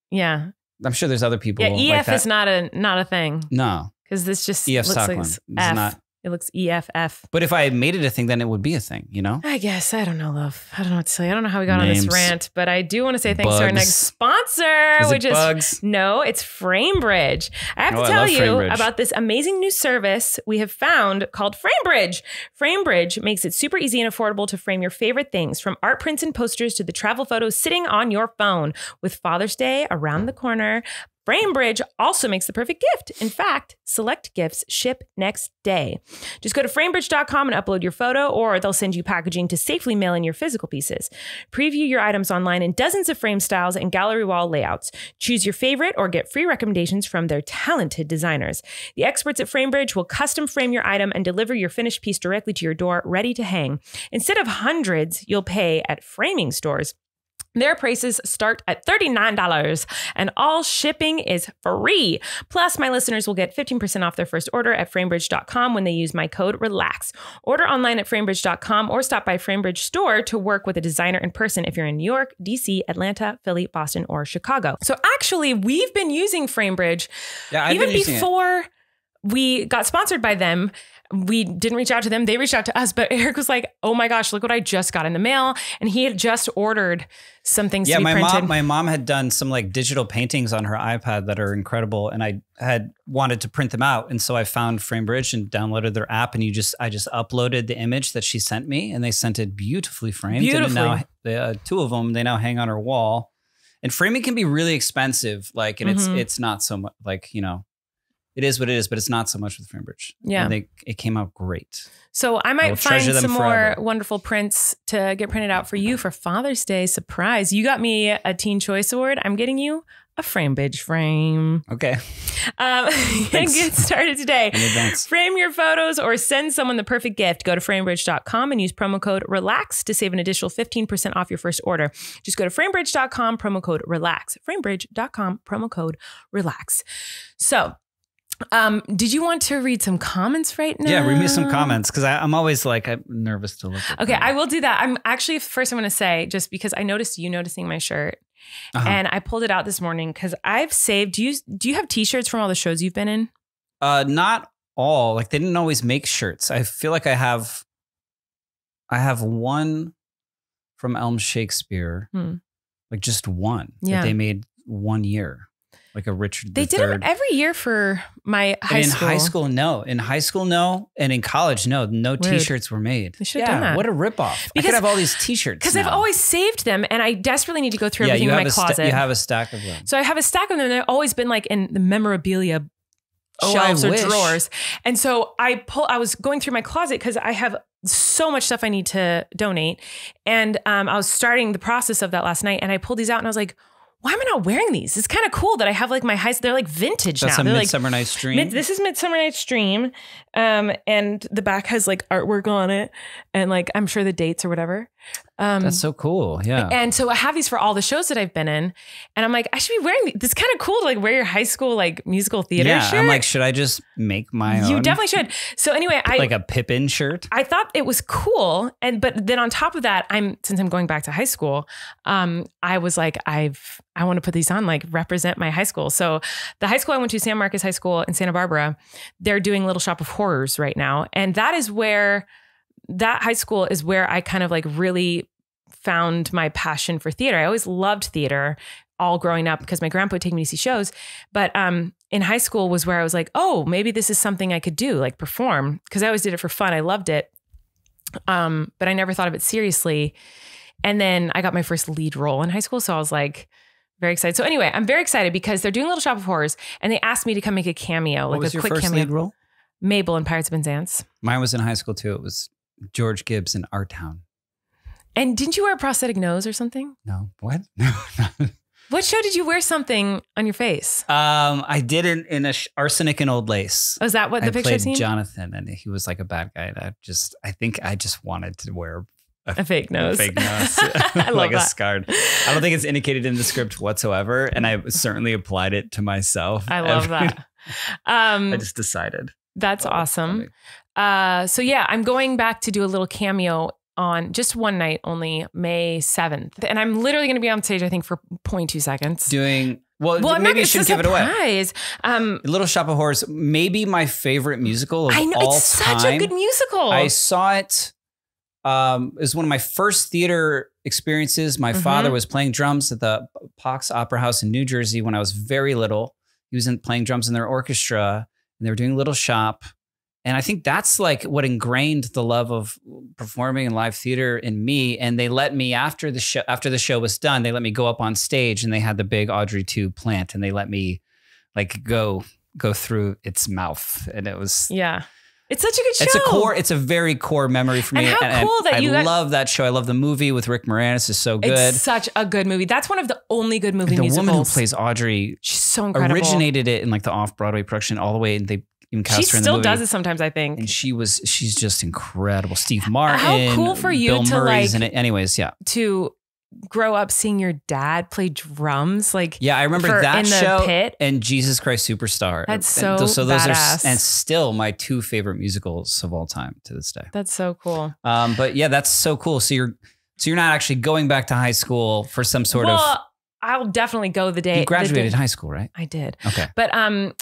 Yeah. I'm sure there's other people. Yeah, EF like is not a thing. No. Because this just EF looks Stockland. like F. It looks EFF. But if I made it a thing, then it would be a thing, you know? I guess. I don't know, love. I don't know what to say. I don't know how we got on this rant, but I do want to say thanks to our next sponsor, which is Bugs? No, it's FrameBridge. I have to tell you about this amazing new service we have found called FrameBridge. FrameBridge makes it super easy and affordable to frame your favorite things, from art prints and posters to the travel photos sitting on your phone. With Father's Day around the corner, FrameBridge also makes the perfect gift. In fact, select gifts ship next day. Just go to framebridge.com and upload your photo, or they'll send you packaging to safely mail in your physical pieces. Preview your items online in dozens of frame styles and gallery wall layouts. Choose your favorite or get free recommendations from their talented designers. The experts at FrameBridge will custom frame your item and deliver your finished piece directly to your door, ready to hang. Instead of hundreds you'll pay at framing stores, their prices start at $39 and all shipping is free. Plus, my listeners will get 15% off their first order at framebridge.com when they use my code RELAX. Order online at framebridge.com or stop by Framebridge store to work with a designer in person if you're in New York, DC, Atlanta, Philly, Boston, or Chicago. So actually, we've been using FrameBridge even before we got sponsored by them. We didn't reach out to them. They reached out to us. But Erik was like, oh my gosh, look what I just got in the mail. And he had just ordered some things to be printed. My mom had done some like digital paintings on her iPad that are incredible. And I had wanted to print them out. And so I found FrameBridge and downloaded their app. And I just uploaded the image that she sent me. And they sent it beautifully framed. Beautifully. And now 2 of them, they now hang on her wall. And framing can be really expensive. Like, and it's not so much like, you know. It is what it is, but it's not so much with FrameBridge. Yeah. And it came out great. So I might find some more wonderful prints to get printed out for you for Father's Day surprise. You got me a Teen Choice Award. I'm getting you a FrameBridge frame. Okay. And get started today. In advance. Frame your photos or send someone the perfect gift. Go to framebridge.com and use promo code RELAX to save an additional 15% off your first order. Just go to framebridge.com, promo code RELAX. Framebridge.com, promo code RELAX. So, did you want to read some comments right now? Yeah, read me some comments because I'm always like, I'm nervous to look at Okay, them. I will do that. I'm actually, first I'm going to say, just because I noticed you noticing my shirt and I pulled it out this morning because I've saved, do you have t-shirts from all the shows you've been in? Not all. Like they didn't always make shirts. I feel like I have one from Elm Shakespeare, like just one that they made 1 year. Like a Richard They III. did them every year for my high school. In high school, no. In high school, no. And in college, no. No t-shirts were made. They should have done that. What a ripoff. I could have all these t-shirts because I've always saved them and I desperately need to go through everything in my closet. You have a stack of them. So I have a stack of them. They've always been like in the memorabilia shelves or drawers. And so I was going through my closet because I have so much stuff I need to donate. And I was starting the process of that last night and I pulled these out and I was like, why am I not wearing these? It's kind of cool that I have like they're like vintage That's now. That's a Midsummer Night's Dream. This is Midsummer Night's Dream. And the back has like artwork on it and like, I'm sure the dates or whatever. That's so cool. Yeah. And so I have these for all the shows that I've been in. And I'm like, I should be wearing these. This is kind of cool to like wear your high school like musical theater shirt. I'm like, should I just make my own? You definitely should. So anyway, like a Pippin shirt. I thought it was cool. But then on top of that, since I'm going back to high school, I was like, I want to put these on, like represent my high school. So the high school I went to, San Marcos High School in Santa Barbara, they're doing Little Shop of Horrors right now. And that high school is where I kind of like really found my passion for theater. I always loved theater all growing up because my grandpa would take me to see shows. But in high school was where I was like, oh, maybe this is something I could do, like perform. Because I always did it for fun. I loved it. But I never thought of it seriously. And then I got my first lead role in high school. So I was like, very excited. So anyway, I'm very excited because they're doing Little Shop of Horrors and they asked me to come make a cameo, What was like a your quick first cameo. lead role? Mabel in Pirates of Penzance. Mine was in high school too. It was George Gibbs in Our Town. And didn't you wear a prosthetic nose or something? No. What? No. What show did you wear something on your face? I did it in Arsenic and Old Lace. Oh, is that what the picture played I've seen? Jonathan, and he was like a bad guy. And I think I just wanted to wear a fake nose. A fake nose. I love like that. a scarred. I don't think it's indicated in the script whatsoever. And I certainly applied it to myself. I love that. I just decided. That's awesome. So yeah, I'm going back to do a little cameo on just one night only, May 7th. And I'm literally going to be on stage, I think, for 0.2 seconds. Maybe you should give it away. Little Shop of Horrors, maybe my favorite musical of all time. I know, it's such a good musical. I saw it. It was one of my first theater experiences. My father was playing drums at the Pox Opera House in New Jersey when I was very little. He was playing drums in their orchestra, and they were doing Little Shop. And I think that's like what ingrained the love of performing in live theater in me. And they let me, after the show was done, they let me go up on stage, and they had the big Audrey 2 plant, and they let me like go through its mouth. And it was, yeah. It's such a good show. It's a very core memory for me. And how cool that I love that show. I love the movie with Rick Moranis. It's so good. It's such a good movie. That's one of the only good musicals. The woman who plays Audrey, she's so incredible. Originated it in like the off-Broadway production all the way, and they even cast her in the movie. She still does it sometimes, I think. And she's just incredible. Steve Martin. How cool for you Bill to Murray's like. in it. Anyways, yeah. To grow up seeing your dad play drums, like I remember that in show the pit. And Jesus Christ Superstar. That's so those badass. And still my two favorite musicals of all time to this day. That's so cool. But yeah, that's so cool. So you're not actually going back to high school for some sort of. I'll definitely go the day. You graduated high school, right? I did. Okay. But I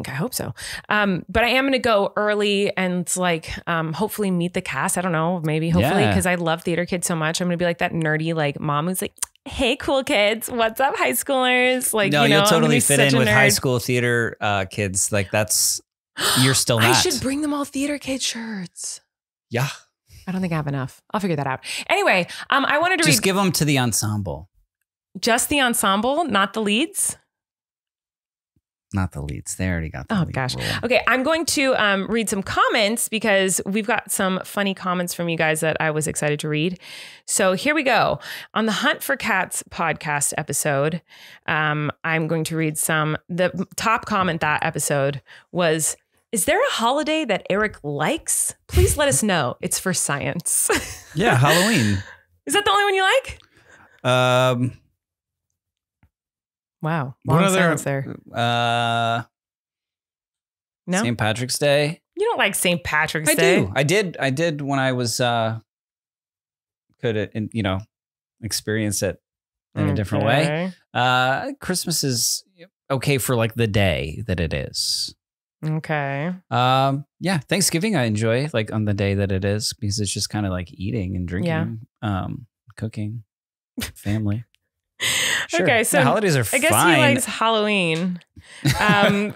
hope so. But I am going to go early and like hopefully meet the cast. I don't know, hopefully, because I love theater kids so much. I'm going to be like that nerdy like mom who's like, hey, cool kids, what's up, high schoolers? Like, no, you'll totally fit in with nerd. high school theater kids. Like you're still that. I should bring them all theater kid shirts. Yeah. I don't think I have enough. I'll figure that out. Anyway, I wanted to just give them to the ensemble. Just the ensemble, not the leads? Not the leads. They already got the Oh, lead gosh. role. Okay, I'm going to read some comments because we've got some funny comments from you guys that I was excited to read. So here we go. On the Hunt for Cats podcast episode, I'm going to read some. The top comment that episode was, is there a holiday that Erik likes? Please let us know. It's for science. Yeah, Halloween. Is that the only one you like? Wow. Long silence there. No? St. Patrick's Day. You don't like St. Patrick's Day? I did when I was could experience it in a different way. Christmas is okay for like the day that it is. Okay. Yeah, Thanksgiving I enjoy like on the day that it is because it's just kind of like eating and drinking, cooking, family. Sure. Okay, so the holidays are fine. I guess he likes Halloween. Sorry.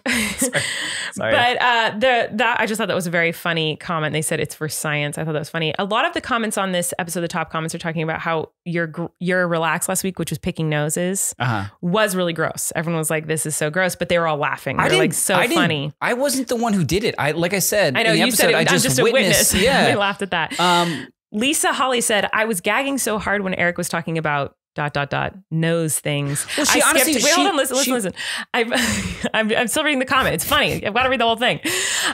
But I just thought that was a very funny comment. They said it's for science. I thought that was funny. A lot of the comments on this episode, the top comments, are talking about how your relax last week, which was picking noses, was really gross. Everyone was like, "This is so gross," but they were all laughing. They're like, "So funny." I wasn't the one who did it. I said. I know in the you episode, said it. I I'm just a witness. Yeah, They laughed at that. Lisa Holly said, "I was gagging so hard when Erik was talking about." ... nose things. Well, she I honestly, skipped. Wait, hold on, listen. I'm still reading the comment. It's funny. I've got to read the whole thing.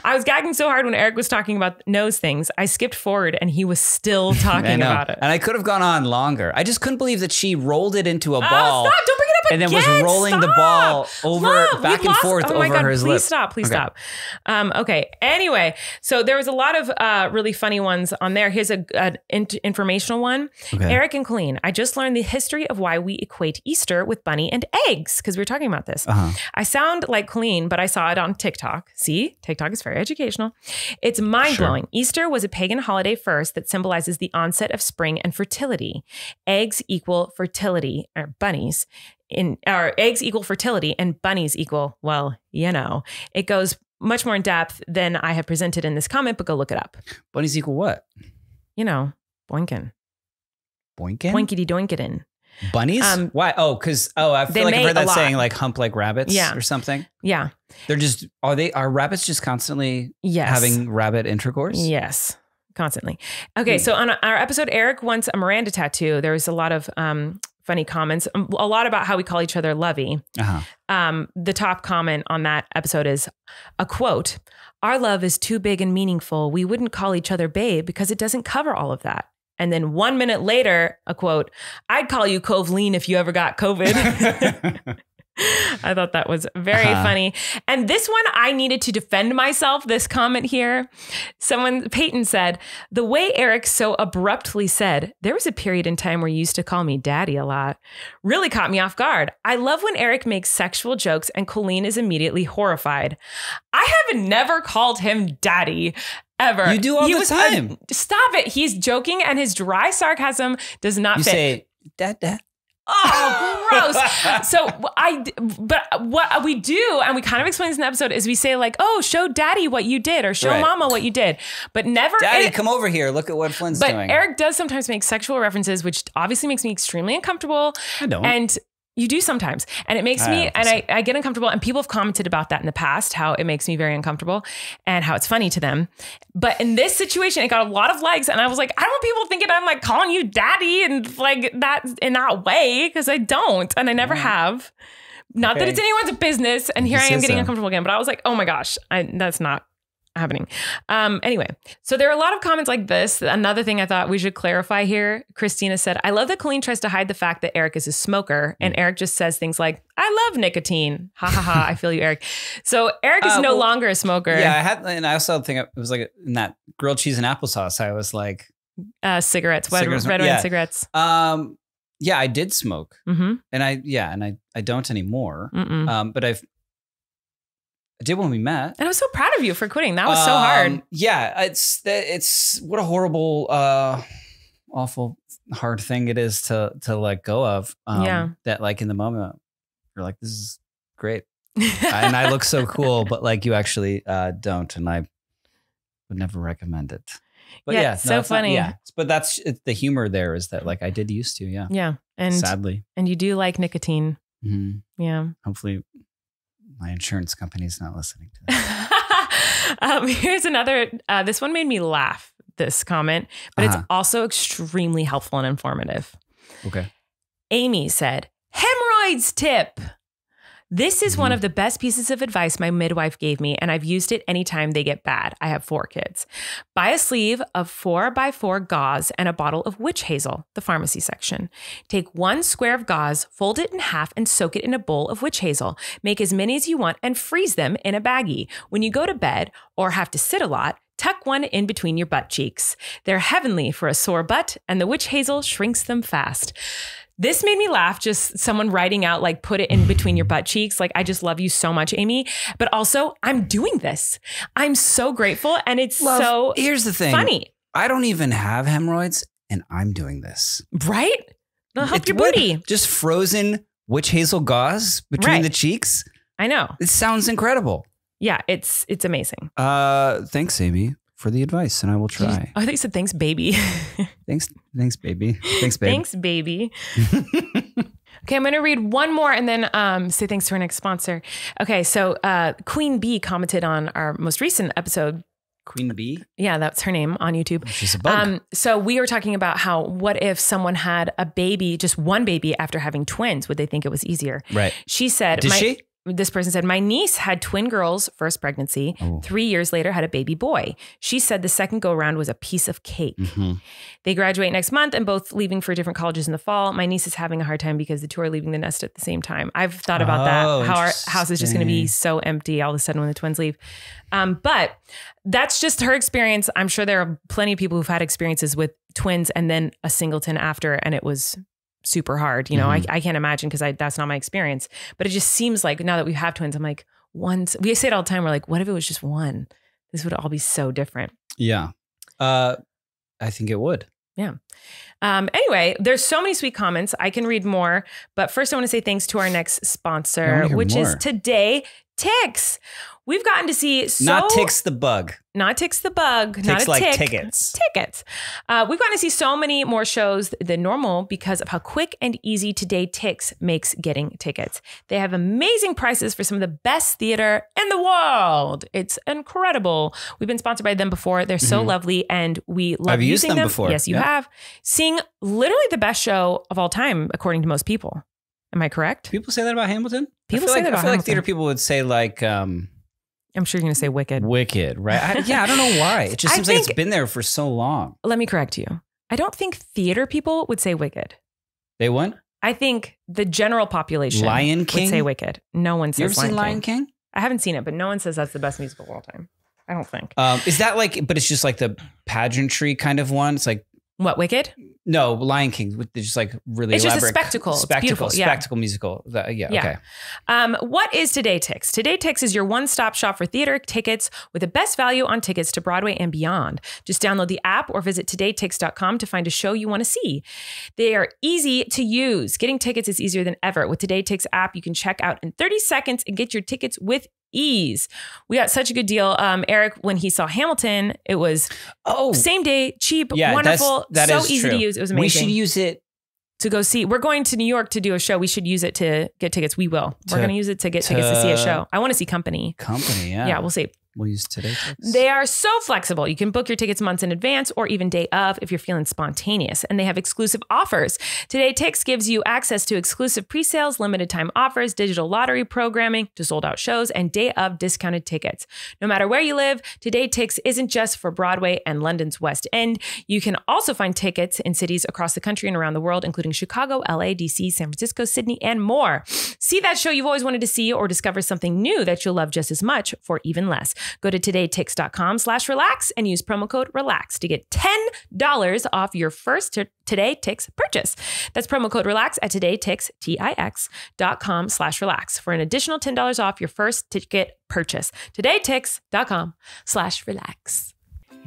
I was gagging so hard when Erik was talking about nose things. I skipped forward and he was still talking about it. And I could have gone on longer. I just couldn't believe that she rolled it into a ball. Stop! Don't bring it up and again. then was rolling the ball over back and forth over his lips. Please stop. Okay. Anyway, so there was a lot of really funny ones on there. Here's an informational one. Okay. Erik and Colleen, I just learned the history of why we equate Easter with bunny and eggs because we were talking about this. I sound like Colleen, but I saw it on TikTok. See, TikTok is very educational. It's mind-blowing. Sure. Easter was a pagan holiday first that symbolizes the onset of spring and fertility. Eggs equal fertility, or bunnies. Eggs equal fertility and bunnies equal, well, it goes much more in depth than I have presented in this comment, but go look it up. Bunnies equal what? Boinkin. Boinkin? Boinkity doinkitin. Bunnies? Why? I feel like I've heard that saying like hump like rabbits or something. Yeah. They're just, are rabbits just constantly having rabbit intercourse? Yes. Constantly. Okay. So on our episode, Erik wants a Miranda tattoo. There was a lot of funny comments, a lot about how we call each other lovey. The top comment on that episode is a quote, "Our love is too big and meaningful. We wouldn't call each other babe because it doesn't cover all of that." And then 1 minute later, a quote, "I'd call you Colleen if you ever got COVID." I thought that was very funny. And this one, I needed to defend myself. This comment here, Peyton said, "The way Erik so abruptly said, there was a period in time where you used to call me daddy a lot, really caught me off guard. I love when Erik makes sexual jokes and Colleen is immediately horrified. I have never called him daddy. Ever. You do all the time. Stop it. He's joking and his dry sarcasm does not fit. You say, dad. Oh, gross. But what we do, and we kind of explain this in the episode, is we say like, "Oh, show daddy what you did," or "Show mama what you did," but never, "Daddy, come over here. Look at what Flynn's doing." But Erik does sometimes make sexual references, which obviously makes me extremely uncomfortable. I don't. And you do sometimes. And it makes me, and I get uncomfortable. And people have commented about that in the past, how it makes me very uncomfortable and how it's funny to them. But in this situation, it got a lot of likes. And I was like, I don't want people thinking I'm like calling you daddy and like that in that way, because I don't. And I never have. Not that it's anyone's business. And here I am getting uncomfortable again. But I was like, oh my gosh, that's not happening. Anyway, so there are a lot of comments like this. Another thing I thought we should clarify here. Christina said, "I love that Colleen tries to hide the fact that Erik is a smoker." And Erik just says things like, "I love nicotine. Ha ha ha. I feel you, Erik." So Erik is no longer a smoker. Yeah, and I also think it was like in that grilled cheese and applesauce. I was like, cigarettes, red wine cigarettes. Yeah, I did smoke, and I don't anymore. But I did when we met. And I was so proud of you for quitting. That was so hard. Yeah, it's what a horrible, awful, hard thing it is to let go of. That like in the moment, you're like, this is great. And I look so cool, but like you actually don't. And I would never recommend it. But so funny. But that's the humor there is that like I did used to. Yeah. Yeah. And sadly. And you do like nicotine. Mm-hmm. Yeah. Hopefully my insurance company's not listening to this. Here's another. This one made me laugh, this comment, but it's also extremely helpful and informative. Okay. Amy said, Hemorrhoids Tip. This is one of the best pieces of advice my midwife gave me, and I've used it anytime they get bad. I have 4 kids. Buy a sleeve of 4x4 gauze and a bottle of witch hazel, the pharmacy section. Take 1 square of gauze, fold it in half, and soak it in a bowl of witch hazel. Make as many as you want and freeze them in a baggie. When you go to bed or have to sit a lot, tuck one in between your butt cheeks. They're heavenly for a sore butt, and the witch hazel shrinks them fast. This made me laugh, just someone writing out, like, put it in between your butt cheeks. Like, I just love you so much, Amy. But also, I'm doing this. I'm so grateful. And it's here's the thing. Funny. I don't even have hemorrhoids and I'm doing this. Right? It'll help your booty. Just frozen witch hazel gauze between the cheeks. I know. It sounds incredible. Yeah, it's amazing. Thanks, Amy, for the advice, and I will try. I think you said thanks, baby. Thanks, baby. Thanks, babe. Thanks, baby. Okay, I'm going to read one more and then say thanks to our next sponsor. Okay, so Queen Bee commented on our most recent episode. Queen Bee? Yeah, that's her name on YouTube. She's a bug. So we were talking about what if someone had a baby, just one baby after having twins? Would they think it was easier? Right. She said, this person said, my niece had twin girls, first pregnancy, 3 years later had a baby boy. She said the second go around was a piece of cake. They graduate next month and both leaving for different colleges in the fall. My niece is having a hard time because the two are leaving the nest at the same time. I've thought about that, how our house is just going to be so empty all of a sudden when the twins leave. But that's just her experience. I'm sure there are plenty of people who've had experiences with twins and then a singleton after, and it was super hard. You know, I can't imagine because that's not my experience, but it just seems like now that we have twins, I'm like, we say it all the time. We're like, what if it was just one? This would all be so different. Yeah. I think it would. Yeah. Anyway, there's so many sweet comments. I can read more, but first I want to say thanks to our next sponsor, which is Today Ticks. We've gotten to see not Ticks the bug. Not Ticks the bug. Ticks not a like tick. tickets. Tickets. We've gotten to see so many more shows than normal because of how quick and easy Today Ticks makes getting tickets. They have amazing prices for some of the best theater in the world. It's incredible. We've been sponsored by them before. They're so lovely and we love using them. I've used them before. Yes, you have. Seeing literally the best show of all time, according to most people. Am I correct? People say that about Hamilton? People say that about I feel like theater people would say like... I'm sure you're going to say Wicked. Wicked, right? I don't know why. It just seems like it's been there for so long. Let me correct you. I don't think theater people would say Wicked. They wouldn't? I think the general population Lion King would say Wicked. No one says you ever seen Lion King? I haven't seen it, but no one says that's the best musical of all time. I don't think. Is that like, but it's just like the pageantry kind of one? It's like... What, Wicked? No, Lion King. They're just like really it's elaborate. It's just a spectacle. Spectacle musical. Okay. What is Today Ticks? Today Ticks is your one-stop shop for theater tickets with the best value on tickets to Broadway and beyond. Just download the app or visit todayticks.com to find a show you want to see. They are easy to use. Getting tickets is easier than ever. With Today Ticks app, you can check out in 30 seconds and get your tickets with ease. We got such a good deal. Erik, when he saw Hamilton, it was same day, cheap, wonderful, so easy to use. It was amazing. We should use it to go see. We're going to New York to do a show. We should use it to get tickets. We will. We're going to use it to get tickets to see a show. I want to see Company. Yeah. Yeah, we'll see. We'll use Today Ticks. They are so flexible. You can book your tickets months in advance or even day of if you're feeling spontaneous. And they have exclusive offers. Today Ticks gives you access to exclusive pre-sales, limited time offers, digital lottery programming to sold out shows, and day of discounted tickets. No matter where you live, Today Ticks isn't just for Broadway and London's West End. You can also find tickets in cities across the country and around the world, including Chicago, LA, DC, San Francisco, Sydney, and more. See that show you've always wanted to see or discover something new that you'll love just as much for even less. Go to todayticks.com/relax and use promo code RELAX to get $10 off your first Today Ticks purchase. That's promo code RELAX at todayticks.com/relax for an additional $10 off your first ticket purchase. Todayticks.com/relax.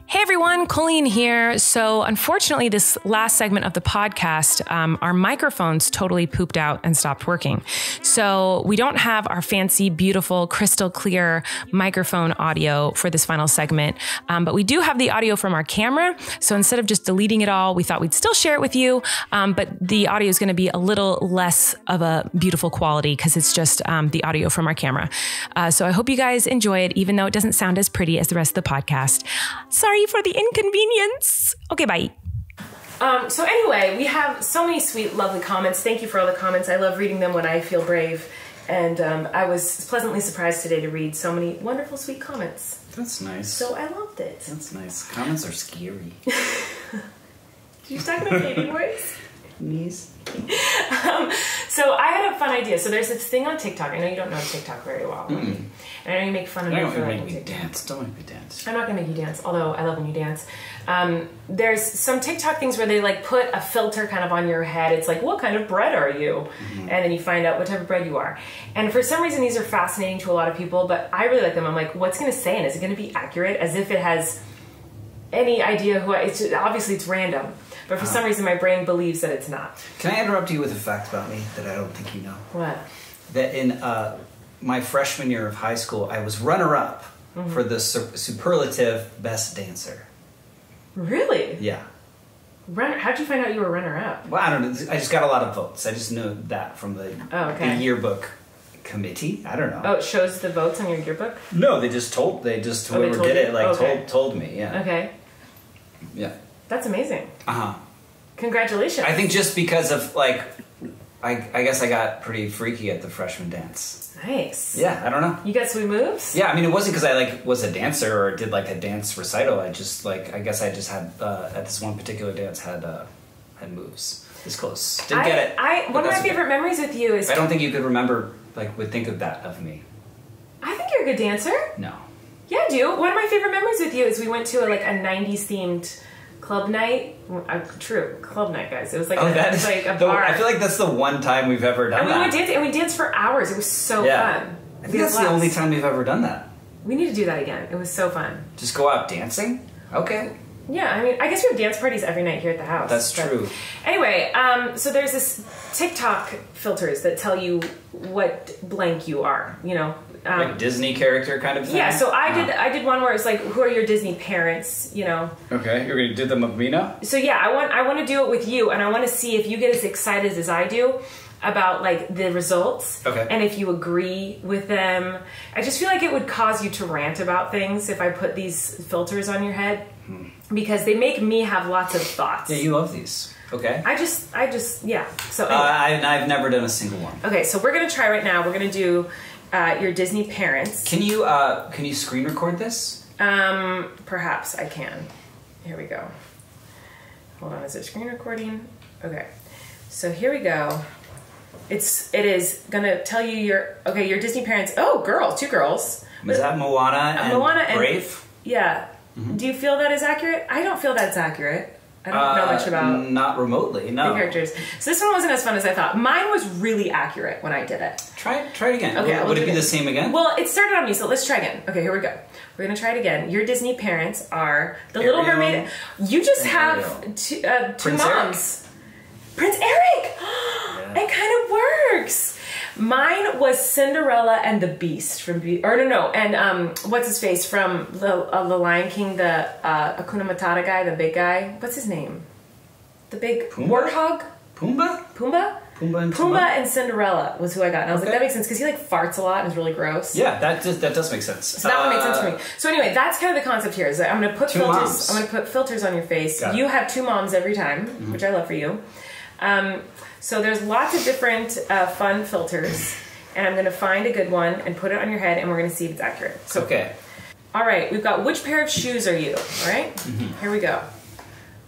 Hey everyone, Colleen here. So unfortunately, this last segment of the podcast, our microphones totally pooped out and stopped working. So we don't have our fancy, beautiful, crystal clear microphone audio for this final segment, but we do have the audio from our camera. So instead of just deleting it all, we thought we'd still share it with you, but the audio is going to be a little less of a beautiful quality because it's just the audio from our camera. So I hope you guys enjoy it, even though it doesn't sound as pretty as the rest of the podcast. Sorry for the inconvenience. Okay, bye. So anyway, we have so many sweet, lovely comments. Thank you for all the comments. I love reading them when I feel brave. And I was pleasantly surprised today to read so many wonderful, sweet comments. That's nice. So I loved it. That's nice. Comments are scary. Did you talk about baby voice? Knees. So I had a fun idea. So there's this thing on TikTok. I know you don't know TikTok very well. Mm-mm. And I know you make fun of me for make me dance. Don't make me dance. I'm not gonna make you dance, although I love when you dance. There's some TikTok things where they like put a filter kind of on your head. It's like, what kind of bread are you? Mm-hmm. And then you find out what type of bread you are. And for some reason, these are fascinating to a lot of people, but I really like them. I'm like, what's gonna say? And is it gonna be accurate? As if it has any idea who obviously it's random. But for some reason, my brain believes that it's not. Can I interrupt you with a fact about me that I don't think you know? What? That in my freshman year of high school, I was runner-up for the superlative best dancer. Really? Yeah. How'd you find out you were runner-up? Well, I don't know. I just got a lot of votes. I just know that from the yearbook committee. I don't know. Oh, it shows the votes on your yearbook? No, whoever did it told me. Yeah. Okay. Yeah. That's amazing. Uh-huh. Congratulations. I think just because of, like, I guess I got pretty freaky at the freshman dance. Nice. Yeah, I don't know. You got sweet moves? Yeah, I mean, it wasn't because I, was a dancer or did, a dance recital. I just, I guess I just had, at this one particular dance, had moves. It's close. Didn't get it. One of my favorite memories with you is... I don't think you could remember, would think of that of me. I think you're a good dancer. No. Yeah, I do. One of my favorite memories with you is we went to, a 90s-themed... club night. True, club night, guys. It was like a bar. I feel like that's the one time we've ever done that. And we went dancing, and we danced for hours. It was so fun. I think that's the only time we've ever done that. We need to do that again. It was so fun. Just go out dancing? Okay. Yeah, I mean, I guess we have dance parties every night here at the house. That's true. Anyway, so there's this TikTok filters that tell you what blank you are, like Disney character kind of thing? Yeah, so I did one where it's like, who are your Disney parents, Okay, you're going to do them with me now? So yeah, I want to do it with you, and I want to see if you get as excited as I do about the results. Okay. And if you agree with them. I just feel like it would cause you to rant about things if I put these filters on your head. Because they make me have lots of thoughts. Yeah, you love these. Okay. I just, yeah. So anyway. I've never done a single one. Okay, so we're gonna try right now. We're gonna do your Disney parents. Can you screen record this? Perhaps I can. Here we go. Hold on, is it screen recording? Okay. So here we go. It is gonna tell you your Disney parents. Oh, girls, 2 girls. Is that Moana and Brave? Yeah. Mm-hmm. Do you feel that is accurate? I don't feel that's accurate. I don't know much about... Not remotely, no. The characters. So this one wasn't as fun as I thought. Mine was really accurate when I did it. Try it again. Okay, would it be the same again? Well, it started on me, so let's try again. Okay, here we go. We're going to try it again. Your Disney parents are the Little Mermaid. You just have two moms. Prince Erik! Yeah. It kind of works. Mine was Cinderella and the Beast from and what's his face from the Lion King, the Hakuna Matata guy, the big guy. What's his name? The big warthog. Pumbaa. Pumbaa and Cinderella was who I got, and I was like, that makes sense because he farts a lot and is really gross. Yeah, that does make sense. So that would make sense for me. So anyway, that's kind of the concept here. Is that I'm going to put filters. Moms. I'm going to put filters on your face. You have 2 moms every time, which I love for you. So there's lots of different fun filters, and I'm going to find a good one and put it on your head, and we're going to see if it's accurate. So, okay. All right, we've got which pair of shoes are you? All right? Mm-hmm. Here we go.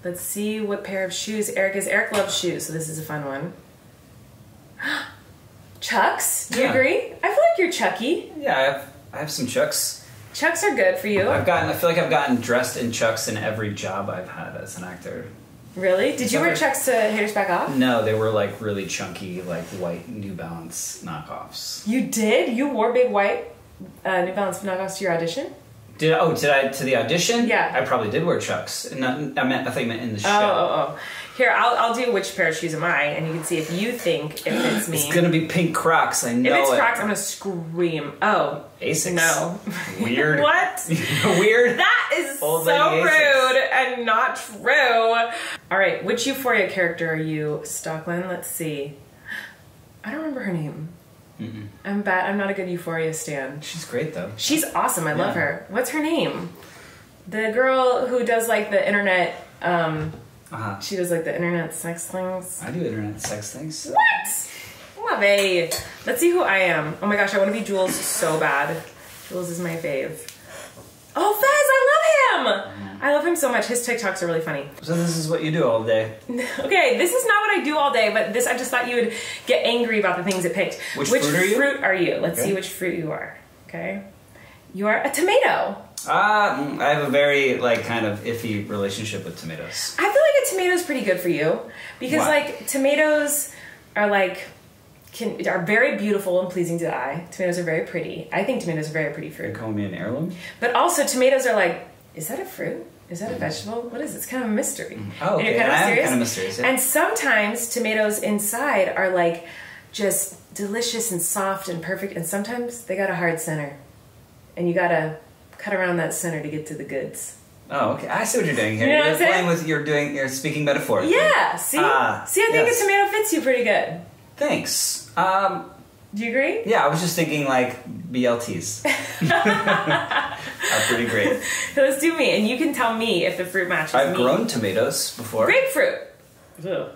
Let's see what pair of shoes Erik is. Erik loves shoes, so this is a fun one. Chucks? Do you agree? I feel like you're Chucky. Yeah, I have some Chucks. Chucks are good for you. I feel like I've gotten dressed in Chucks in every job I've had as an actor. Really? Did you wear Chucks to Haters Back Off? No, they were really chunky, white New Balance knockoffs. You did? You wore big white New Balance knockoffs to your audition? Did I to the audition? Yeah. I probably did wear Chucks. I thought you meant in the show. Oh. Here, I'll do which pair of shoes am I, and you can see if you think if it's me. It's gonna be pink Crocs. I know. If it's Crocs, I'm gonna scream. Oh, Asics. No. Weird. What? Weird. That is Old so lady Asics. rude and not true. All right, which Euphoria character are you, Stockland? Let's see. I don't remember her name. Mm-mm. I'm bad. I'm not a good Euphoria stan. She's great though. She's awesome. I love her. What's her name? The girl who does like the internet. She does like the internet sex things. I do internet sex things. What? Love it. Let's see who I am. Oh my gosh, I want to be Jules so bad. Jules is my fave. Oh, Fez, I love him. I love him so much. His TikToks are really funny. So this is what you do all day. Okay, this is not what I do all day, but I just thought you would get angry about the things it picked. Which fruit are you? Let's see which fruit you are. Okay. You are a tomato. I have a very kind of iffy relationship with tomatoes. I feel like a tomato is pretty good for you because tomatoes are are very beautiful and pleasing to the eye. Tomatoes are very pretty. I think tomatoes are very pretty fruit. You're calling me an heirloom? But also tomatoes are is that a fruit? Is that a vegetable? What is it? It's kind of a mystery. Oh, okay. And you're I am kind of mysterious. Yeah. And sometimes tomatoes inside are just delicious and soft and perfect, and sometimes they got a hard center. And you gotta cut around that center to get to the goods. Oh, okay. I see what you're doing here. You know what I'm saying? You're speaking metaphorically. Yeah, see? I think a tomato fits you pretty good. Thanks. Do you agree? Yeah, I was just thinking BLTs. Are pretty great. So let's do me, and you can tell me if the fruit matches me. I've grown tomatoes before. Grapefruit. Ugh.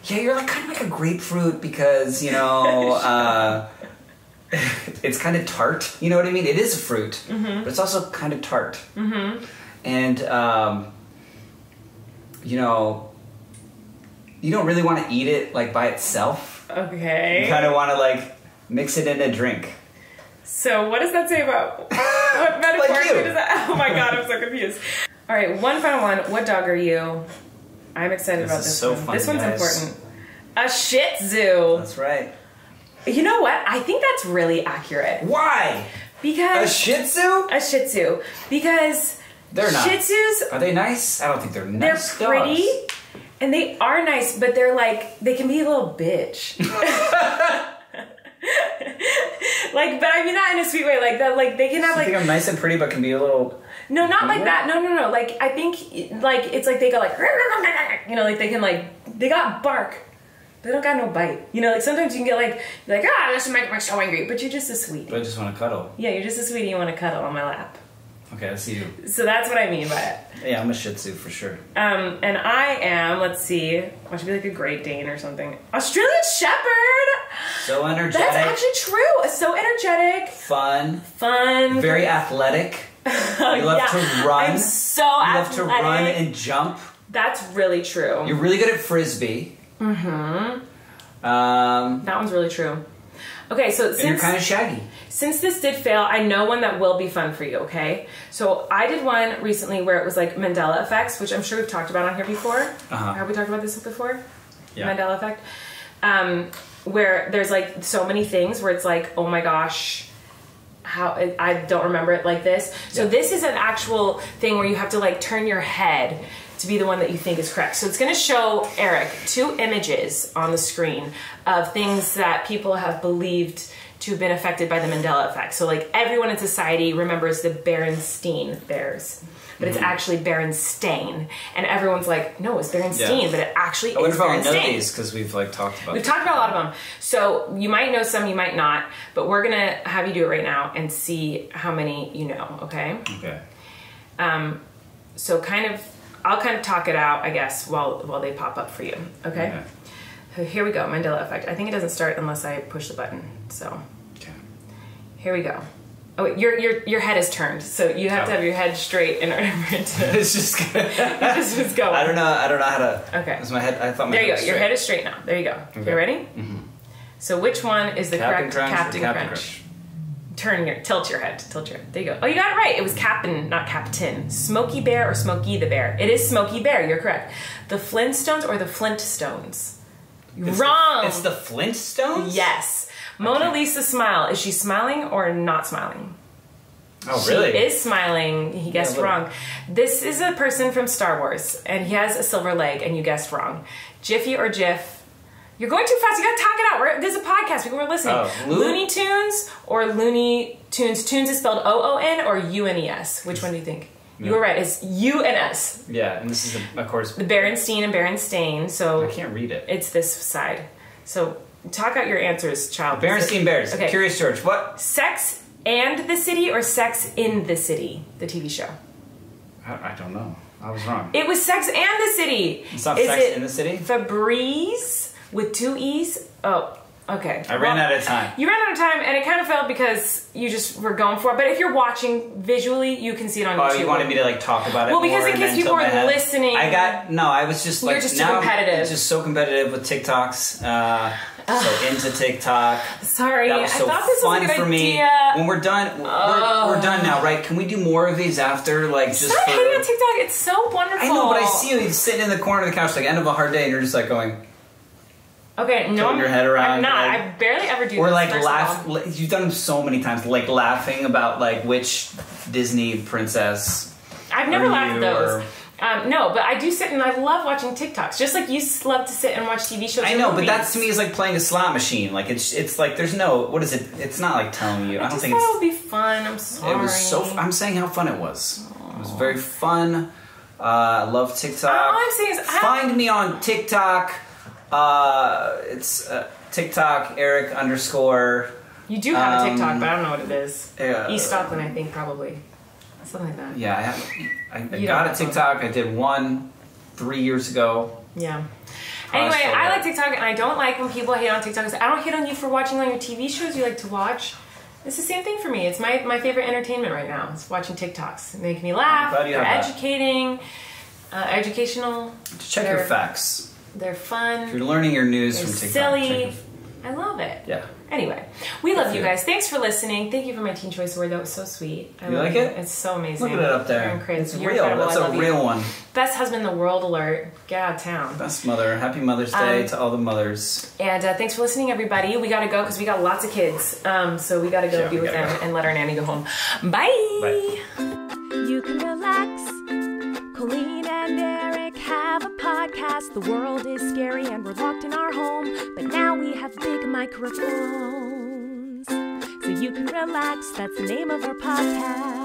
Yeah, you're kind of like a grapefruit because, it's kind of tart. You know what I mean? It is a fruit, but it's also kind of tart. Mm-hmm. And, you don't really want to eat it by itself. Okay. You kind of want to mix it in a drink. So what does that say about what metaphorically does that? Oh my god, I'm so confused. All right, one final one. What dog are you? I'm excited about this one. Fun, this one's guys. important. A Shih Tzu. That's right. You know what? I think that's really accurate. Why? Because a Shih Tzu? A Shih Tzu. Because they're not. Shih Tzus. Are they nice? I don't think they're nice. They're pretty. Dogs. And they are nice, but they're they can be a little bitch. But I mean that in a sweet way. They can have I think I'm nice and pretty, but can be a little. No, not like that. No. I think it's they go they can they got bark. They don't got no bite. Sometimes you can get this is me so angry, but you're just a sweetie. But I just want to cuddle. Yeah, you're just a sweetie. You want to cuddle on my lap. Okay, I see you. So that's what I mean by it. Yeah, I'm a Shih Tzu for sure. And I am, let's see, I should be a Great Dane or something. Australian Shepherd! So energetic. That's actually true. So energetic. Fun. Great. Very athletic. You love to run. I'm so athletic. You love to run and jump. That's really true. You're really good at Frisbee. Mm-hmm. That one's really true. Okay, so you're kind of shaggy. Since this did fail, I know one that will be fun for you, okay? So I did one recently where it was Mandela effects, which I'm sure we've talked about on here before. Uh-huh. Have we talked about this before? Yeah. Mandela effect. Where there's so many things where it's oh my gosh, how I don't remember it like this. So this is an actual thing where you have to turn your head to be the one that you think is correct. So it's going to show Erik 2 images on the screen of things that people have believed to have been affected by the Mandela effect. So everyone in society remembers the Berenstain Bears, but it's actually Berenstain, and everyone's no, it's Berenstain, but it actually is Berenstain. I wonder if I know these because we've talked about. We've talked about a lot of them. So you might know some, you might not, but we're gonna have you do it right now and see how many you know. Okay. Okay. So I'll kind of talk it out, I guess, while they pop up for you. Okay. So here we go. Mandela effect. I think it doesn't start unless I push the button. So. Okay. Here we go. Oh wait, your head is turned, so you have to have your head straight in order for it to. It's just gonna. This is going. I don't know how to. Okay. Is my head? I thought my there head you was go. straight. Your head is straight now. There you go. Okay. You ready? Mm-hmm. So which one is the correct Captain Crunch? Tilt your head. There you go. Oh, you got it right. It was Captain, not Captain. Smokey Bear or Smokey the Bear? It is Smokey Bear. You're correct. The Flintstones or the Flintstones? Wrong. It's the Flintstones? Yes. Mona Lisa smile. Is she smiling or not smiling? Oh, really? She is smiling. He guessed wrong. This is a person from Star Wars, and he has a silver leg, and you guessed wrong. Jiffy or Jif? You're going too fast. You gotta talk it out. This is a podcast. People are listening. Looney Tunes or Looney Tunes? Tunes is spelled O-O-N or U-N-E-S. Which one do you think? No. You were right. It's U-N-S. Yeah, and this is, of course... The Berenstein and Berenstain. So I can't read it. It's this side. So talk out your answers, child. Berenstein Bears. Okay. Curious George. What? Sex and the City or Sex in the City? The TV show. I don't know. I was wrong. It was Sex and the City. It's not Sex in the City? Febreze with 2 E's? Oh, okay. I ran out of time. You ran out of time, and it kind of failed because you just were going for it. But if you're watching visually, you can see it on YouTube. Oh, you wanted me to like talk about it? Well, because in case people weren't listening. I was just like... You're just too competitive. I'm just so competitive with TikToks. So into TikTok. Sorry, that was so I thought this was a good idea. When we're done, we're done now, right? Can we do more of these after, like just Stop hating on TikTok. It's so wonderful. I know, but I see you sitting in the corner of the couch, like end of a hard day, and you're just like going. Okay, no, your head around. I'm not. Like, I barely ever do. Or this, like laugh. You've done them so many times, like laughing about like which Disney princess. I've never laughed at those. No, but I do sit and I love watching TikToks. Just like you love to sit and watch TV shows. I know, but that to me is like playing a slot machine. Like it's like there's no, what is it? It's not like telling you. I don't think it's. It would be fun. I'm sorry. It was so. I'm saying how fun it was. It was very fun. I love TikTok. All I'm saying is, find me on TikTok. It's TikTok Erik _ You do have a TikTok, but I don't know what it is. East Auckland, I think, probably. Something like that. Yeah, I got a TikTok. I did one 3 years ago. Yeah. Anyway, I like TikTok, and I don't like when people hate on TikTok. I don't hate on you for watching on your TV shows you like to watch. It's the same thing for me. It's my favorite entertainment right now. It's watching TikToks. They make me laugh. They're educating, educational. Check your facts. They're fun. If you're learning your news from TikTok. Silly. I love it. Yeah. Anyway, we love you guys. Thanks for listening. Thank you for my Teen Choice Award. That was so sweet. You like it? It's so amazing. Look at it up there. It's real. That's a real one. Best husband in the world alert. Get out of town. Best mother. Happy Mother's Day to all the mothers. And thanks for listening, everybody. We got to go because we got lots of kids. So we got to go be with them and let our nanny go home. Bye. Bye. You can relax. Colleen and Erik have a podcast. The world is scary and we're locked in our home. But now we have big microphones. So you can relax. That's the name of our podcast.